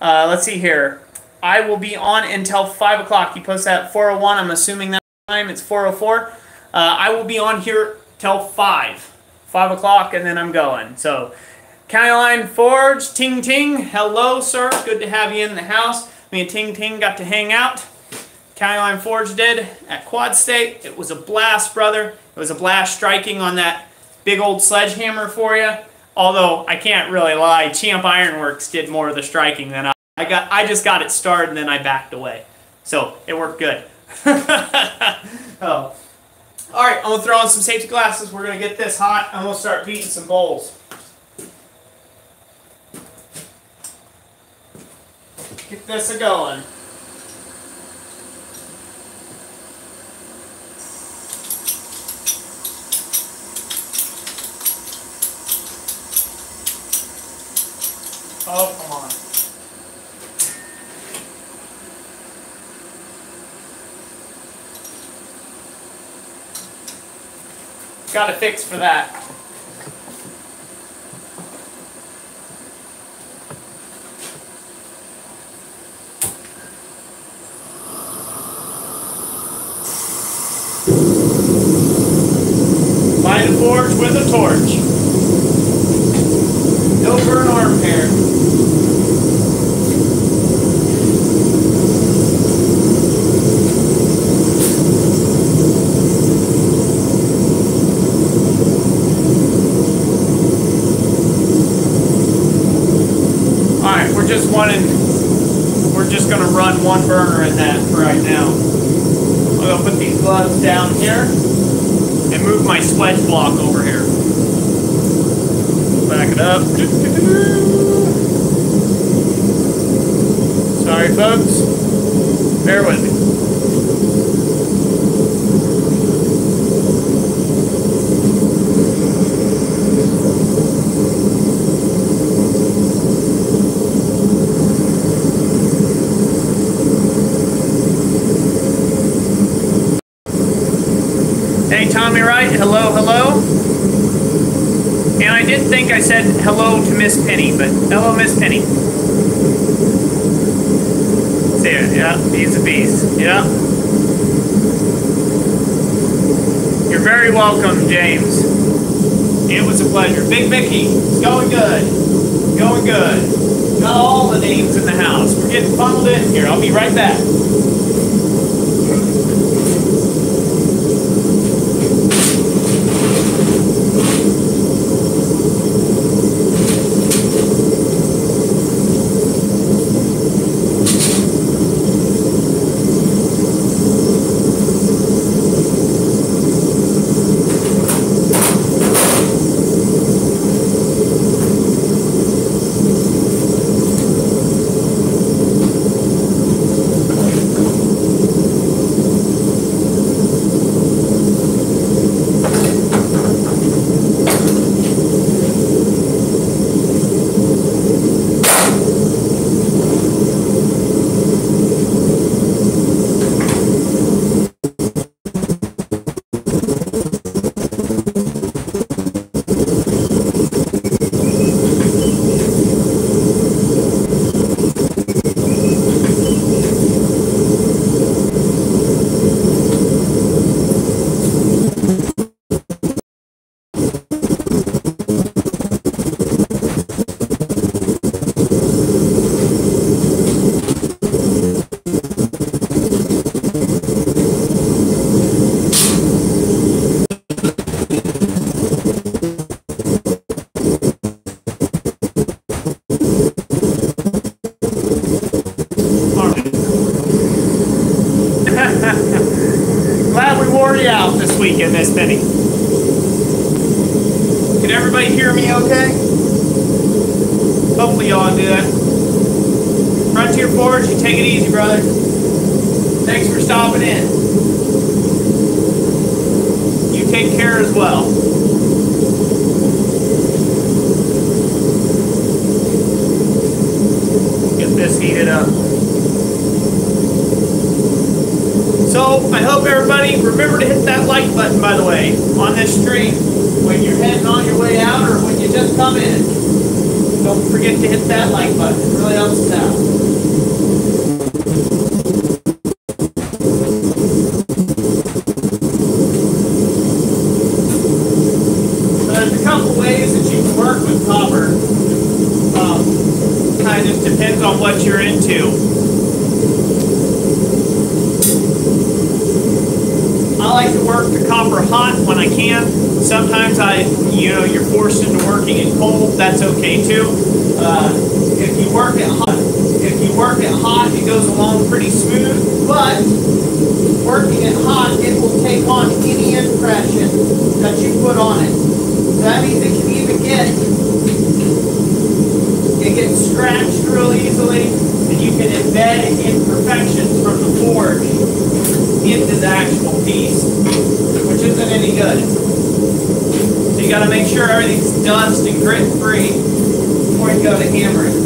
Let's see here. I will be on until 5 o'clock. You post that at 4:01. I'm assuming that time it's 4:04. I will be on here till 5 o'clock, and then I'm going. So, County Line Forge, Ting Ting, hello, sir. Good to have you in the house. Me and Ting Ting got to hang out. County Line Forge did at Quad State. It was a blast, brother. It was a blast striking on that big old sledgehammer for you. Although, I can't really lie, Champ Ironworks did more of the striking than I just got it started and then I backed away. So, it worked good. Oh. Alright, I'm going to throw on some safety glasses. We're going to get this hot. I'm going to start beating some bowls. Get this a-going. Oh, come on. Got a fix for that. Light a forge with a torch. No burn or repair. We're just going to run one burner in that for right now. I'm going to put these gloves down here and move my sledge block over here. Back it up. Sorry, folks. Bear with me. Hey, Tommy Wright, hello, hello. And I did think I said hello to Miss Penny, but hello, Miss Penny. See ya, yeah, he's a beast, yeah. You're very welcome, James. It was a pleasure. Big Mickey, it's going good. Going good. Got all the names in the house. We're getting funneled in here. I'll be right back. Glad we wore you out this weekend, Miss Penny. Can everybody hear me okay? Hopefully y'all good. Frontier Forge, you take it easy, brother. Thanks for stopping in. You take care as well. Get this heated up. So, I hope everybody, remember to hit that like button, by the way, on this stream, when you're heading on your way out or when you just come in. Don't forget to hit that like button. It really helps us out. So there's a couple ways that you can work with copper. Kind of just depends on what you're into. I like to work the copper hot when I can. Sometimes you're forced into working it cold. That's okay too. If you work it hot, it goes along pretty smooth. But working it hot, it will take on any impression that you put on it. So that means it can even it gets scratched real easily, and you can embed imperfections from the forge into the actual piece, which isn't any good. So you got to make sure everything's dust and grit free before you go to hammering.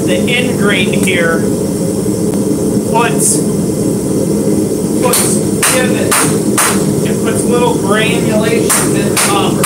The end grain here puts pivot. It puts little granulations in the copper.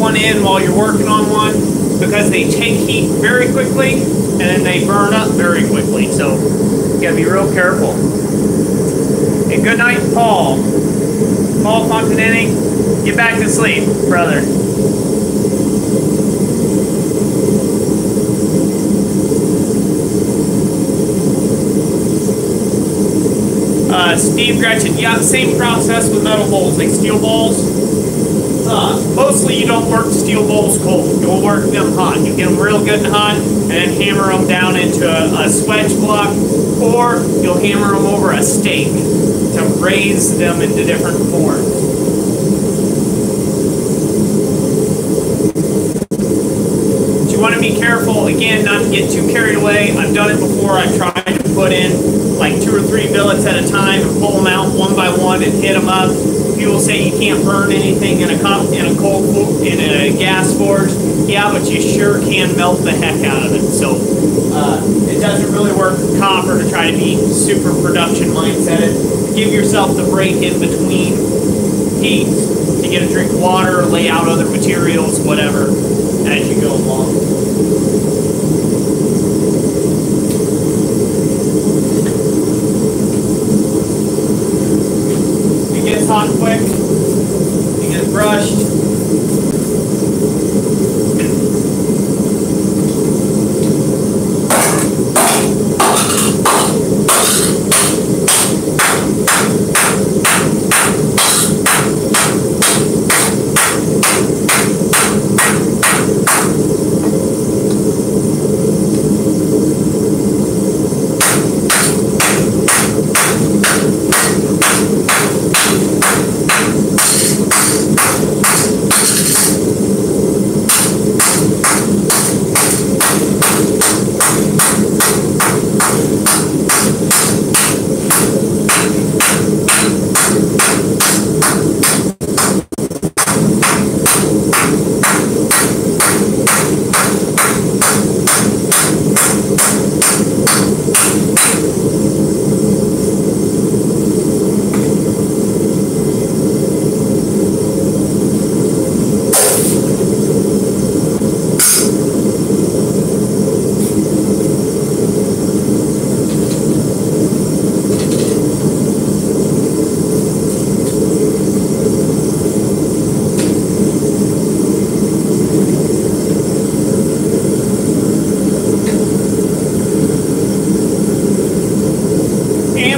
In while you're working on one, because they take heat very quickly and then they burn up very quickly, so you gotta be real careful. And good night, Paul Fontanini. Get back to sleep, brother. Steve, Gretchen, yeah, same process with metal bowls, like steel bowls. Mostly you don't work steel bowls cold. You'll work them hot. You get them real good and hot, and then hammer them down into a swedge block, or you'll hammer them over a stake to raise them into different forms. But you want to be careful, again, not to get too carried away. I've done it before. I've tried to put in like 2 or 3 billets at a time and pull them out one by one and hit them up. People say you can't burn anything in a gas forge. Yeah, but you sure can melt the heck out of it. So it doesn't really work with copper to try to be super production mindset. Give yourself the break in between heats to get a drink of water, lay out other materials, whatever, as you go along. It gets hot quick. It gets brushed.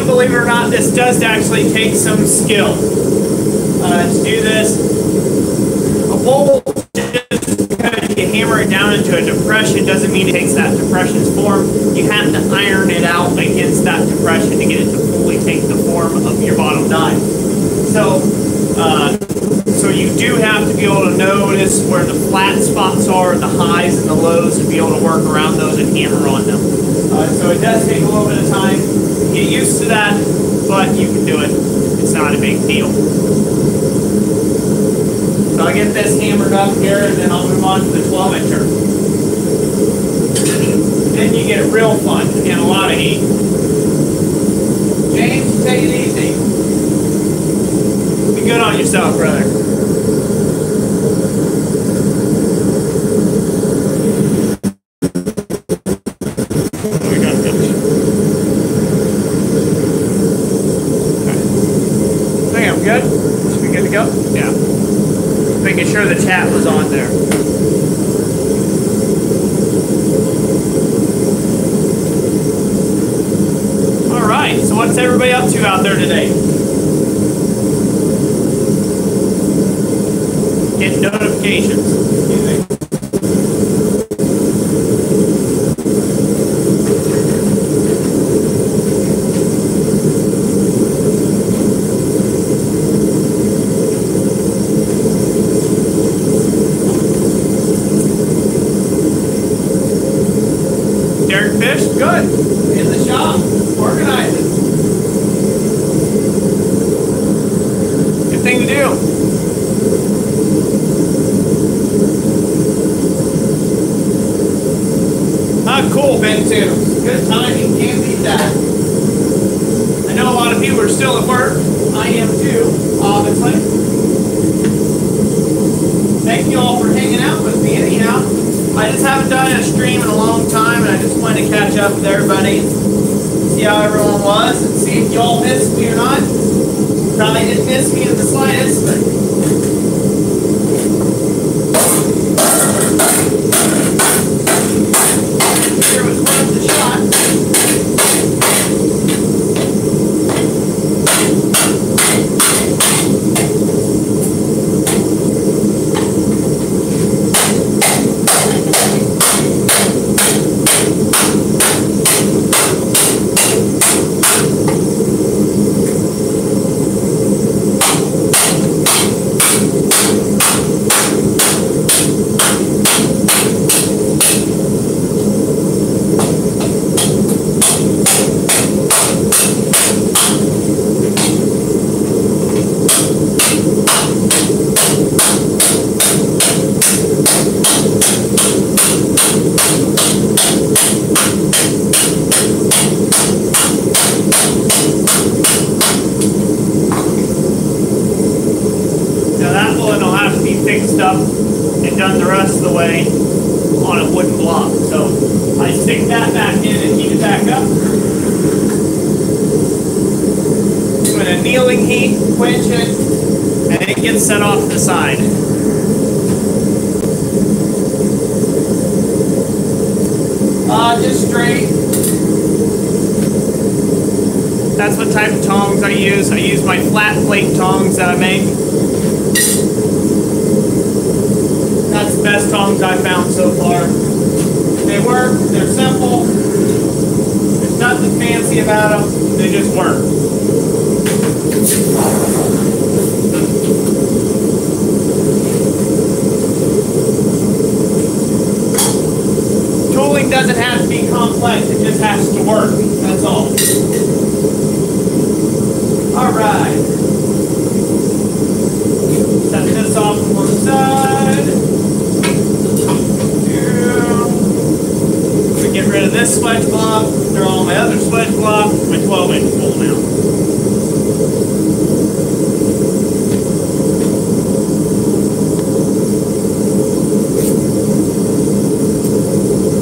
Believe it or not, this does actually take some skill to do this. A bowl, just because you hammer it down into a depression doesn't mean it takes that depression's form. You have to iron it out against that depression to get it to fully take the form of your bottom die. So you do have to be able to notice where the flat spots are, the highs and the lows, and be able to work around those and hammer on them. So it does take a little bit of time. Get used to that, but you can do it. It's not a big deal. So I get this hammered up here, and then I'll move on to the 12-incher. Then you get it real fun and a lot of heat. James, take it easy. Be good on yourself, brother. Good? Should we good to go? Yeah. Making sure the chat was on there. Alright, so what's everybody up to out there today? Getting notifications. Excuse me. Good. In the shop. Organizing. Good thing to do. Cool, Ben, too. Good timing. Can't beat that. I know a lot of people are still at work. I am too, obviously. Thank you all for hanging out with me anyhow. I just haven't done a stream in a long time, and I just wanted to catch up with everybody, see how everyone was, and see if y'all missed me or not. Probably didn't miss me in the slightest, but sure was worth the shot. annealing heat, quench it, and it gets set off to the side. Just straight. That's what type of tongs I use. I use my flat plate tongs that I make. That's the best tongs I've found so far. They work, they're simple, there's nothing fancy about them, they just work. Tooling doesn't have to be complex, it just has to work, that's all. Alright. Set this off to one side. Get rid of this swedge block, throw on my other swedge block, my 12-inch pull now.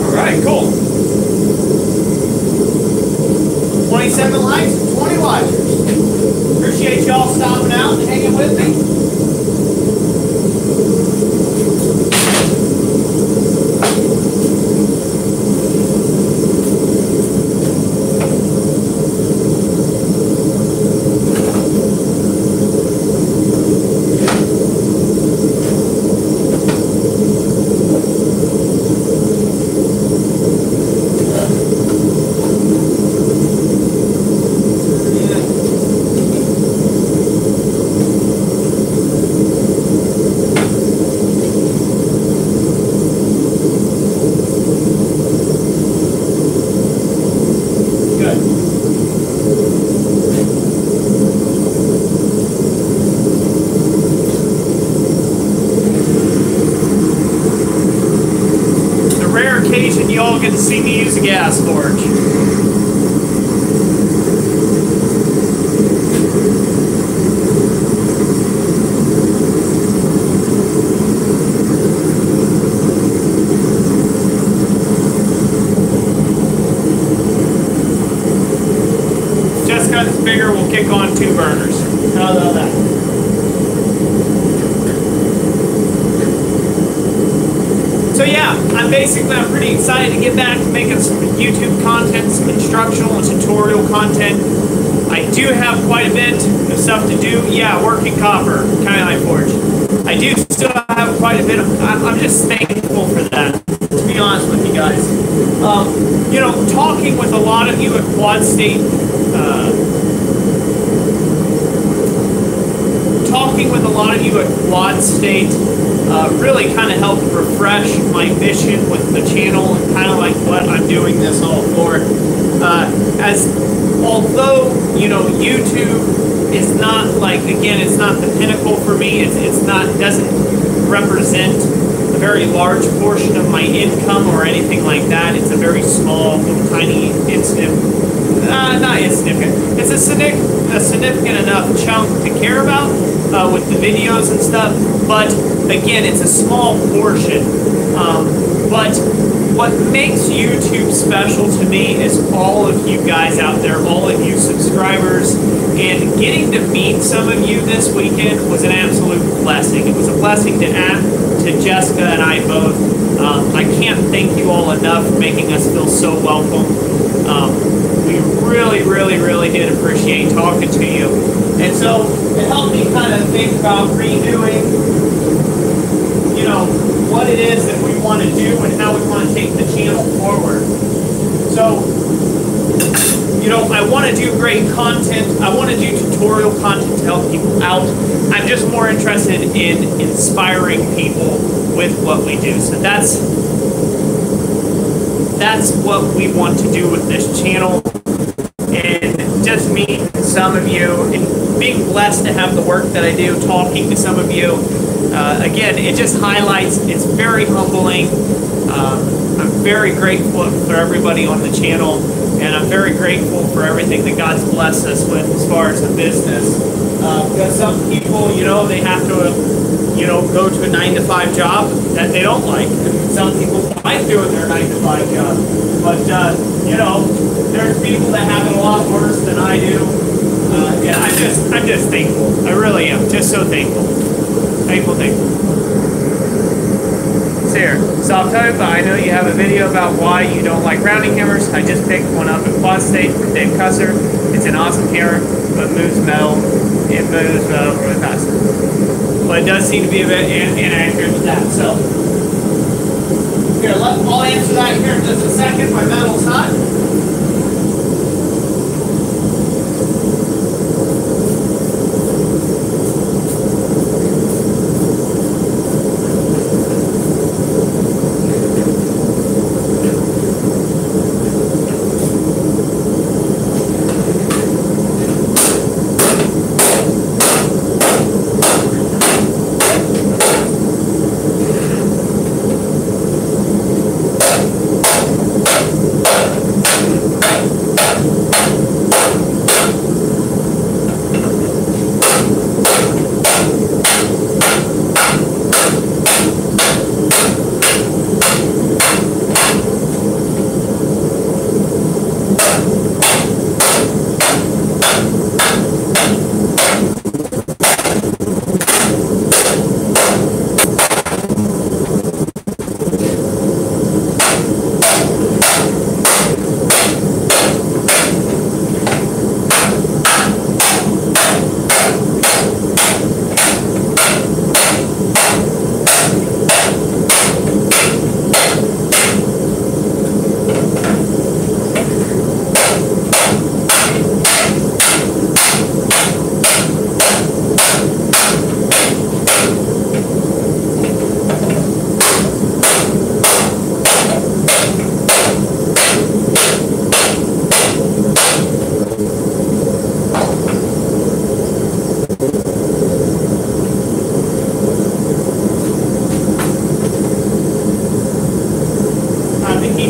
Alright, cool. 27 likes and 20 watchers. Appreciate y'all stopping out and hanging with me. Y'all get to see me use a gas torch. Just because it's bigger, we'll kick on 2 burners. How about that? So yeah, I'm pretty excited to get back to making some YouTube content, some instructional and tutorial content. I do have quite a bit of stuff to do. Yeah, working copper, Kyanite Forge. I do still have quite a bit of, I'm just thankful for that, to be honest with you guys. You know, talking with a lot of you at Quad State, really kind of helped refresh my mission with the channel and kind of like what I'm doing this all for. Although, you know, YouTube is not like, again, it's not the pinnacle for me. It's not, doesn't represent a very large portion of my income or anything like that. It's a very small, little, tiny, not insignificant. It's a significant enough chunk to care about with the videos and stuff. But again, it's a small portion. But what makes YouTube special to me is all of you guys out there, all of you subscribers, and getting to meet some of you this weekend was an absolute blessing. It was a blessing to Jessica and I both. I can't thank you all enough for making us feel so welcome. We really did appreciate talking to you. And so it helped me kind of think about redoing, you know, what it is that we want to do and how we want to take the channel forward. So, you know, I want to do great content. I want to do tutorial content to help people out. I'm just more interested in inspiring people with what we do. So that's what we want to do with this channel. And just meeting some of you and being blessed to have the work that I do, talking to some of you. Again, it just highlights, it's very humbling. I'm very grateful for everybody on the channel, and I'm very grateful for everything that God's blessed us with as far as the business. Because some people, you know, they have to, you know, go to a 9-to-5 job that they don't like. And some people like doing their 9-to-5 job. But, you know, there's people that have it a lot worse than I do. Yeah, I'm just thankful. I really am. Just so thankful. Thankful. Here, so I'll tell you about, I know you have a video about why you don't like rounding hammers. I just picked one up at Quad State from Dave Cusser. It's an awesome hammer, but moves metal. It moves metal really fast. But it does seem to be a bit inaccurate with that, so. Here, I'll answer that here in just a second. My metal's hot.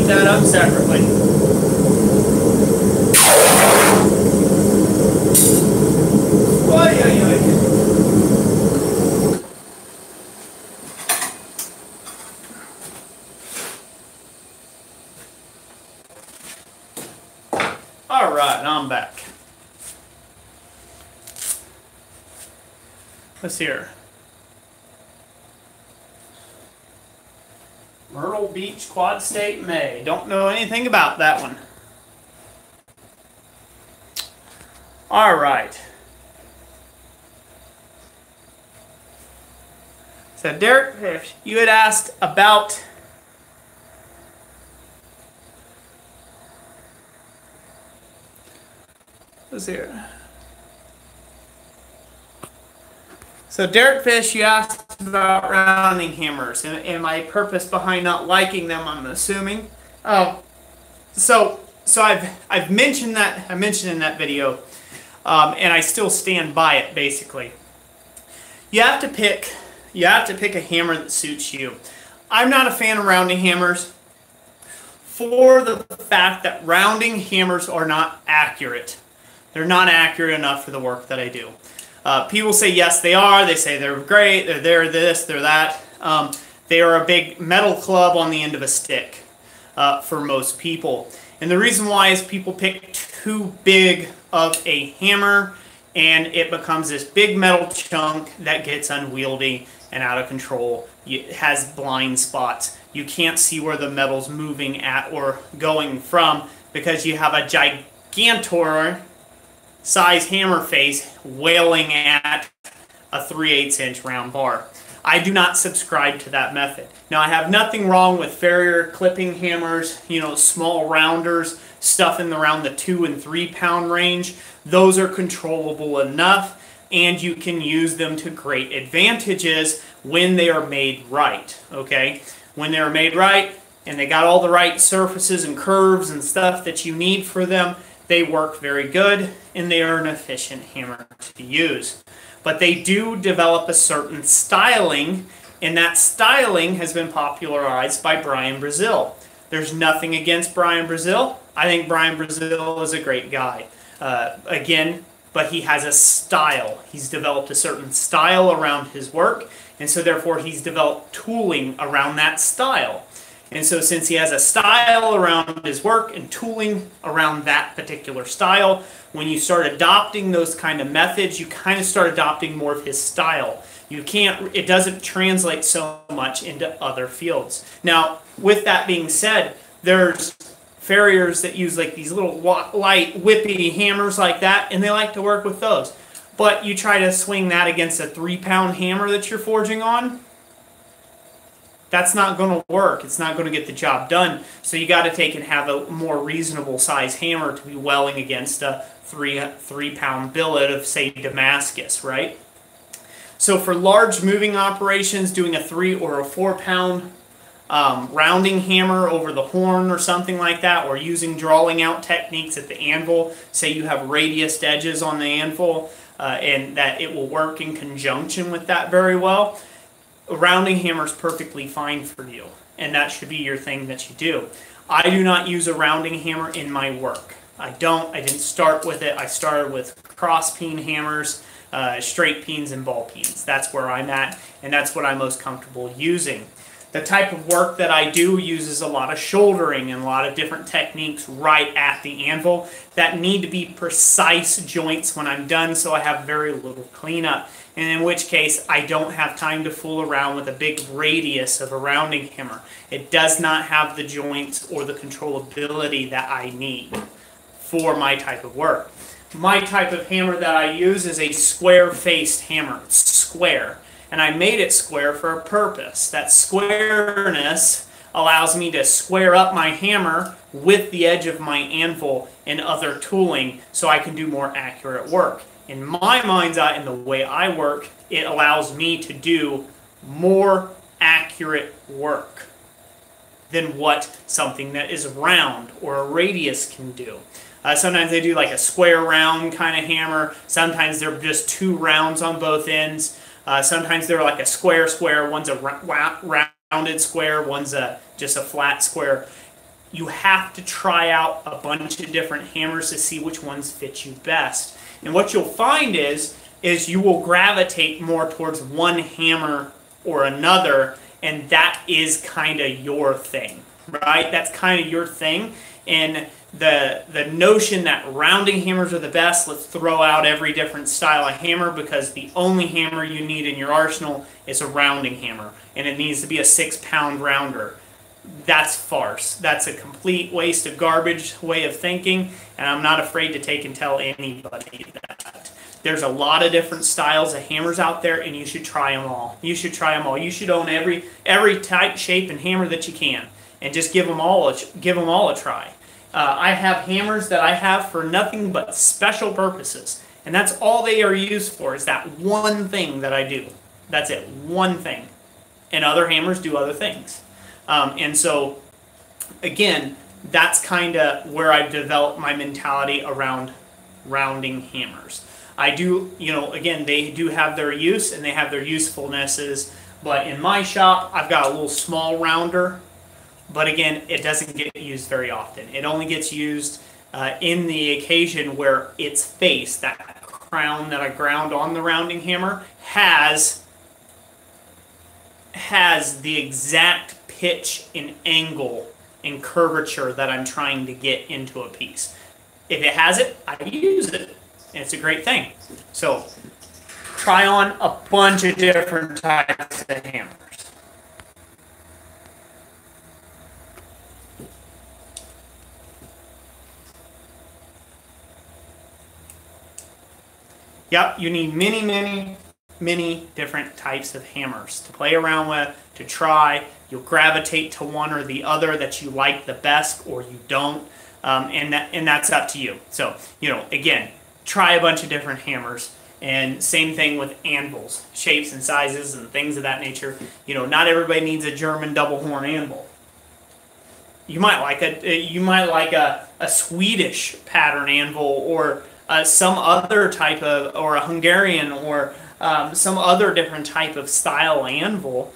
That up separately. All right, I'm back. Let's see here. Myrtle Beach, Quad State, May. Don't know anything about that one. All right. So Derek, if you had asked about let's see here. So Derek Fish, you asked about rounding hammers and my purpose behind not liking them, I'm assuming. So I've mentioned that, I mentioned in that video, and I still stand by it basically. You have to pick a hammer that suits you. I'm not a fan of rounding hammers for the fact that rounding hammers are not accurate. They're not accurate enough for the work that I do. People say yes, they are. They say they're great. They're this, they're that. They are a big metal club on the end of a stick for most people. And the reason why is people pick too big of a hammer and it becomes this big metal chunk that gets unwieldy and out of control. It has blind spots. You can't see where the metal's moving at or going from because you have a gigantor size hammer face wailing at a 3/8 inch round bar. I do not subscribe to that method. Now I have nothing wrong with farrier clipping hammers, you know, small rounders, stuff in around the 2 and 3 pound range. Those are controllable enough and you can use them to great advantages when they are made right, okay? When they're made right and they got all the right surfaces and curves and stuff that you need for them, they work very good and they are an efficient hammer to use. But they do develop a certain styling, and that styling has been popularized by Brian Brazil. There's nothing against Brian Brazil. I think Brian Brazil is a great guy. Again, but he has a style. He's developed a certain style around his work, and so therefore he's developed tooling around that style. And so since he has a style around his work and tooling around that particular style, when you start adopting those kind of methods, you kind of start adopting more of his style. You can't, it doesn't translate so much into other fields. Now, with that being said, there's farriers that use like these little light whippy hammers like that, and they like to work with those. But you try to swing that against a 3-pound hammer that you're forging on, that's not going to work. It's not going to get the job done. So you got to take and have a more reasonable size hammer to be welling against a 3-pound billet of, say, Damascus, right? So for large moving operations, doing a 3 or a 4-pound rounding hammer over the horn or something like that, or using drawing out techniques at the anvil, say you have radiused edges on the anvil, and that it will work in conjunction with that very well. A rounding hammer is perfectly fine for you, and that should be your thing that you do. I do not use a rounding hammer in my work. I didn't start with it. I started with cross peen hammers, straight peens, and ball peens. That's where I'm at, and that's what I'm most comfortable using. The type of work that I do uses a lot of shouldering and a lot of different techniques right at the anvil that need to be precise joints when I'm done, so I have very little cleanup. And in which case, I don't have time to fool around with a big radius of a rounding hammer. It does not have the joints or the controllability that I need for my type of work. My type of hammer that I use is a square-faced hammer. It's square. And I made it square for a purpose. That squareness allows me to square up my hammer with the edge of my anvil and other tooling so I can do more accurate work. In my mind's eye and the way I work, it allows me to do more accurate work than what something that is round or a radius can do. Sometimes they do like a square round kind of hammer. Sometimes they're just 2 rounds on both ends. Sometimes they're like a square, one's a rounded square, one's just a flat square. You have to try out a bunch of different hammers to see which ones fit you best. And what you'll find is you will gravitate more towards one hammer or another, and that is kind of your thing, right? That's kind of your thing. And the notion that rounding hammers are the best, let's throw out every different style of hammer because the only hammer you need in your arsenal is a rounding hammer, and it needs to be a 6-pound rounder. That's farce. That's a complete waste of garbage way of thinking, and I'm not afraid to take and tell anybody that. There's a lot of different styles of hammers out there, and you should try them all. You should try them all. You should own every type, shape, and hammer that you can, and just give them all a try. I have hammers that I have for nothing but special purposes, and that's all they are used for, is that one thing that I do. That's it, one thing. And other hammers do other things. And so, again, that's kind of where I've developed my mentality around rounding hammers. I do, again, they do have their use and they have their usefulnesses, but in my shop, I've got a little small rounder, but again, it doesn't get used very often. It only gets used in the occasion where its face, that crown that I ground on the rounding hammer, has the exact pitch and angle and curvature that I'm trying to get into a piece. If it has it, I use it, and it's a great thing. So try on a bunch of different types of hammers. Yep, you need many different types of hammers to play around with, to try. You'll gravitate to one or the other that you like the best, or you don't, and that's up to you. So, again, try a bunch of different hammers, and same thing with anvils, shapes and sizes and things of that nature. Not everybody needs a German double horn anvil. You might like a Swedish pattern anvil, or some other type of, or a Hungarian, or some other different type of style anvil,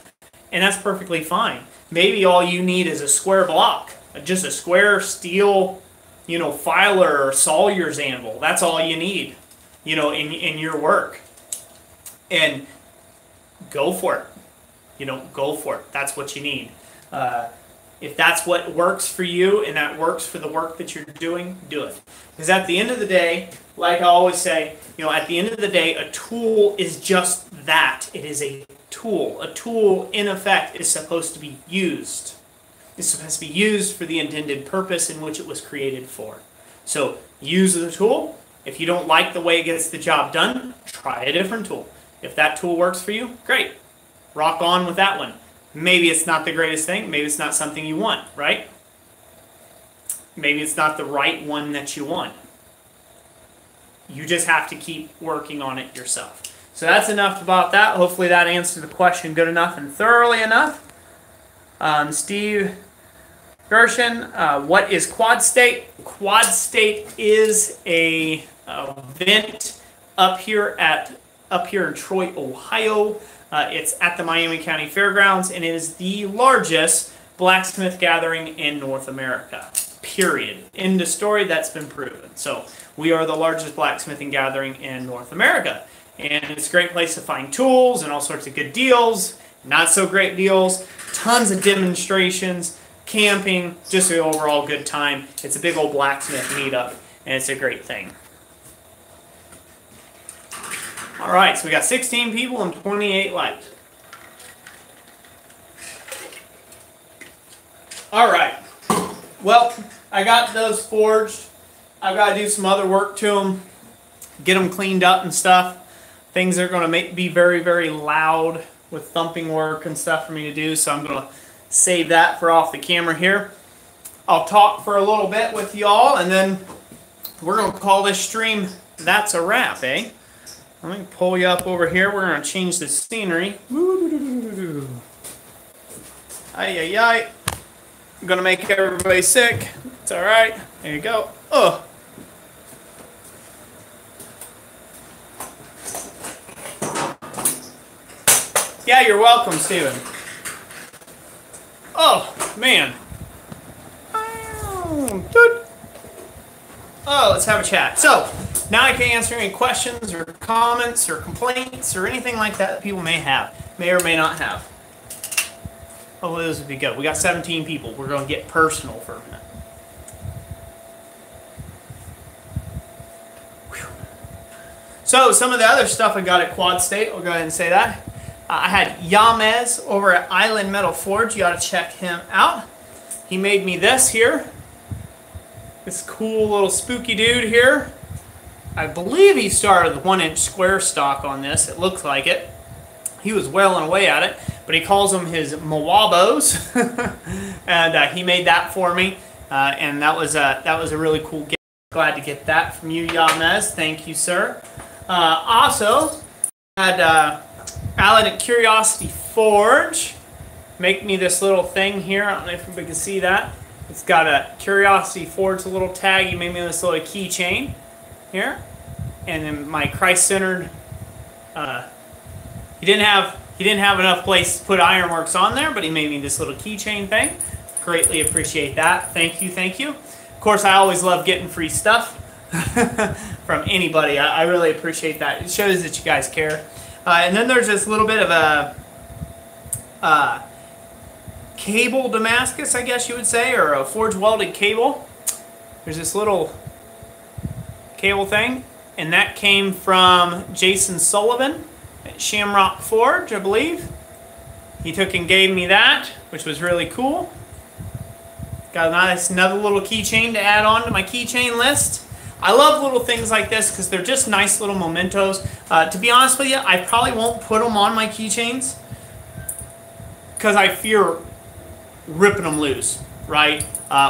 and that's perfectly fine. Maybe all you need is a square block, just a square steel, filer or sawyer's anvil. That's all you need, in your work. And go for it. Go for it. That's what you need. If that's what works for you and that works for the work that you're doing, do it. Because at the end of the day, like I always say, at the end of the day, a tool is just that. It is a tool. A tool, in effect, is supposed to be used. It's supposed to be used for the intended purpose in which it was created for. So use the tool. If you don't like the way it gets the job done, try a different tool. If that tool works for you, great. Rock on with that one. Maybe it's not the greatest thing. Maybe it's not something you want, right? Maybe it's not the right one that you want. You just have to keep working on it yourself. So that's enough about that. Hopefully that answered the question good enough and thoroughly enough. Steve Gershon, what is quad state? Quad state is a event up here in Troy, Ohio. It's at the Miami County Fairgrounds, and it is the largest blacksmith gathering in North America. Period. End of story. That's been proven. So we are the largest blacksmithing gathering in North America, and it's a great place to find tools and all sorts of good deals, not so great deals, tons of demonstrations, camping, just an overall good time. It's a big old blacksmith meetup, and it's a great thing. All right, so we got 16 people and 28 likes. All right. Well, I got those forged. I've got to do some other work to them, get them cleaned up and stuff. Things are going to be very, very loud with thumping work and stuff for me to do, so I'm going to save that for off the camera here. I'll talk for a little bit with y'all, and then we're going to call this stream That's a Wrap, eh? Let me pull you up over here. We're going to change the scenery. Ay, ay, ay. I'm going to make everybody sick. It's all right. There you go. Oh. Yeah, you're welcome, Steven. Oh, man. Oh, let's have a chat. So, now I can answer any questions or comments or complaints or anything like that people may or may not have. Oh, this would be good. We got 17 people. We're going to get personal for a minute. Whew. So, some of the other stuff I got at Quad State, I'll go ahead and say that. I had Yamez over at Island Metal Forge. You ought to check him out. He made me this here. This cool little spooky dude here. I believe he started with 1-inch square stock on this. It looks like it. He was wailing away at it, but he calls them his Mawabos. And he made that for me. And that was a really cool gift. Glad to get that from you, Yamez. Thank you, sir. Also, had Alan at Curiosity Forge make me this little thing here. I don't know if everybody can see that. It's got a Curiosity Forge little tag. He made me this little keychain here, and then my Christ-centered. He didn't have enough place to put ironworks on there, but he made me this little keychain thing. Greatly appreciate that. Thank you, thank you. Of course, I always love getting free stuff from anybody. I really appreciate that. It shows that you guys care. And then there's this little bit of a cable Damascus, I guess you would say, or a forge welded cable. There's this little cable thing, and that came from Jason Sullivan at Shamrock Forge, I believe. He took and gave me that, which was really cool. Got another little keychain to add on to my keychain list. I love little things like this because they're just nice little mementos. To be honest with you, I probably won't put them on my keychains because I fear ripping them loose, right?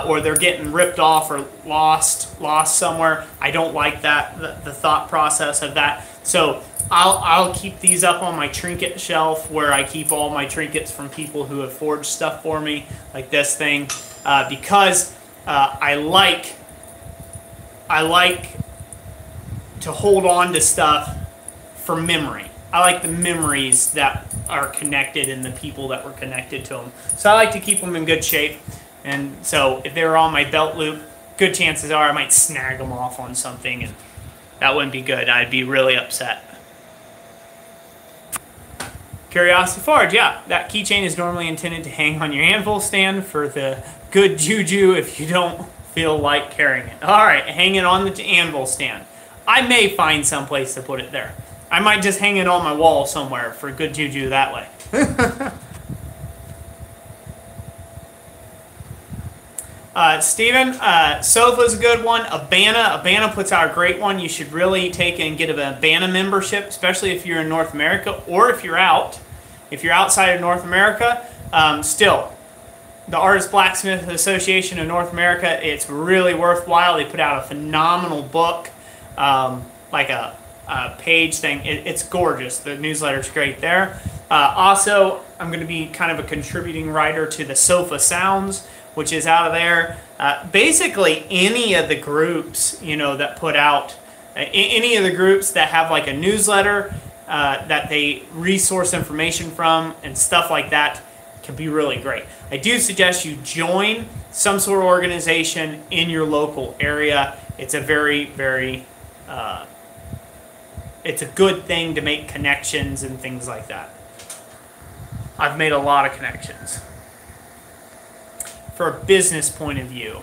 Or they're getting ripped off or lost somewhere. I don't like that, the thought process of that. So I'll keep these up on my trinket shelf where I keep all my trinkets from people who have forged stuff for me, like this thing, because I like to hold on to stuff for memory. I like the memories that are connected and the people that were connected to them. So I like to keep them in good shape. And so if they were on my belt loop, good chances are I might snag them off on something, and that wouldn't be good. I'd be really upset. Curiosity Forge, yeah. That keychain is normally intended to hang on your anvil stand for the good juju if you don't feel like carrying it. All right, hang it on the anvil stand. I may find some place to put it there. I might just hang it on my wall somewhere for good juju that way. Steven, Sofa's a good one. Abana puts out a great one. You should really take and get a Abana membership, especially if you're in North America or if you're out. If you're outside of North America, still, the Artist Blacksmith Association of North America, it's really worthwhile. They put out a phenomenal book, like a page thing. It's gorgeous. The newsletter's great there. Also, I'm going to be kind of a contributing writer to the Sofa Sounds, which is out of there. Basically, any of the groups, that put out, any of the groups that have like a newsletter that they resource information from and stuff like that can be really great. I do suggest you join some sort of organization in your local area. It's a very, very, it's a good thing to make connections and things like that. I've made a lot of connections. For a business point of view.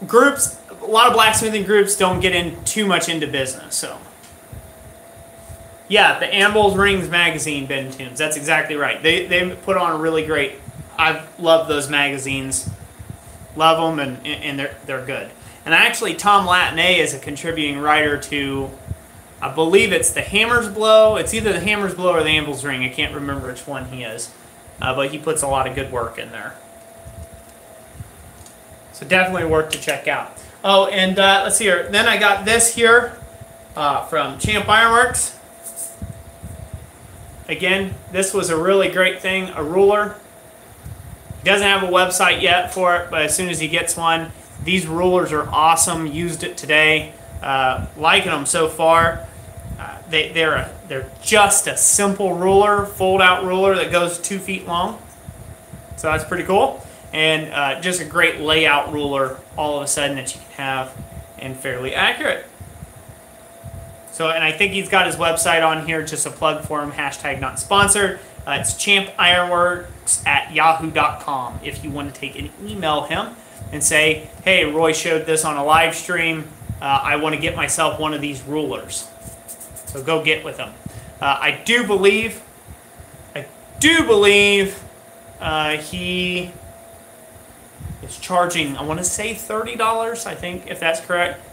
Groups, a lot of blacksmithing groups don't get in too much into business, so. Yeah, the Anvils Rings magazine, Ben Toombs, that's exactly right. They put on a really great, I love those magazines. Love them, and they're good. And actually, Tom Latney is a contributing writer to, I believe it's the Hammer's Blow. It's either the Hammer's Blow or the Anvil's Ring. I can't remember which one he is. But he puts a lot of good work in there. So definitely worth to check out. Oh, and let's see here. Then I got this here from Champ Ironworks. Again, this was a really great thing, a ruler. He doesn't have a website yet for it, but as soon as he gets one, these rulers are awesome. Used it today. Liking them so far. They're just a simple ruler, fold-out ruler that goes 2 feet long. So that's pretty cool. And just a great layout ruler all of a sudden that you can have and fairly accurate. So, and I think he's got his website on here, just a plug for him, hashtag not sponsored. It's champironworks@yahoo.com if you want to take and email him and say, hey, Roy showed this on a live stream. I want to get myself one of these rulers. So go get with him. I do believe he is charging, I want to say $30, I think, if that's correct,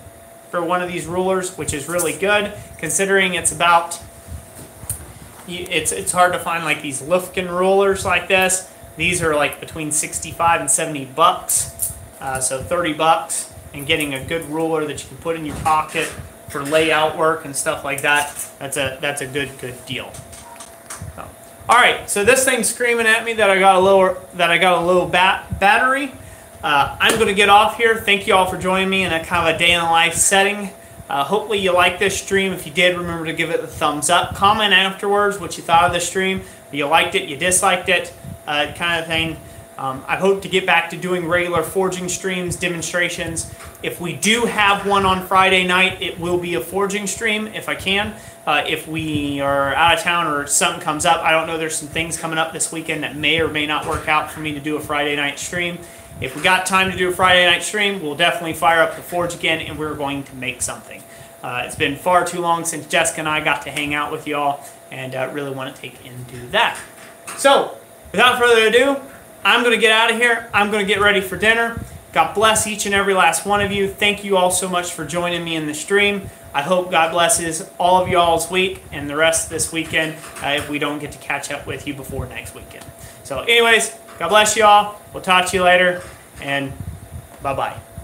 for one of these rulers, which is really good, considering it's about, it's hard to find like these Lufkin rulers like this. These are like between 65 and 70 bucks, so 30 bucks, and getting a good ruler that you can put in your pocket for layout work and stuff like that, that's a good deal. So, all right, so this thing's screaming at me that I got a low battery. I'm going to get off here. Thank you all for joining me in a kind of a day in the life setting. Hopefully you liked this stream. If you did, remember to give it a thumbs up. Comment afterwards what you thought of the stream. You liked it, you disliked it, kind of thing. I hope to get back to doing regular forging streams, demonstrations. If we do have one on Friday night, it will be a forging stream if I can. If we are out of town or something comes up, I don't know, there's some things coming up this weekend that may or may not work out for me to do a Friday night stream. If we got time to do a Friday night stream, we'll definitely fire up the forge again, and we're going to make something. It's been far too long since Jessica and I got to hang out with y'all, and really want to take and do that. So, without further ado, I'm going to get out of here. I'm going to get ready for dinner. God bless each and every last one of you. Thank you all so much for joining me in the stream. I hope God blesses all of y'all's week and the rest of this weekend if we don't get to catch up with you before next weekend. So anyways, God bless you all. We'll talk to you later, and bye-bye.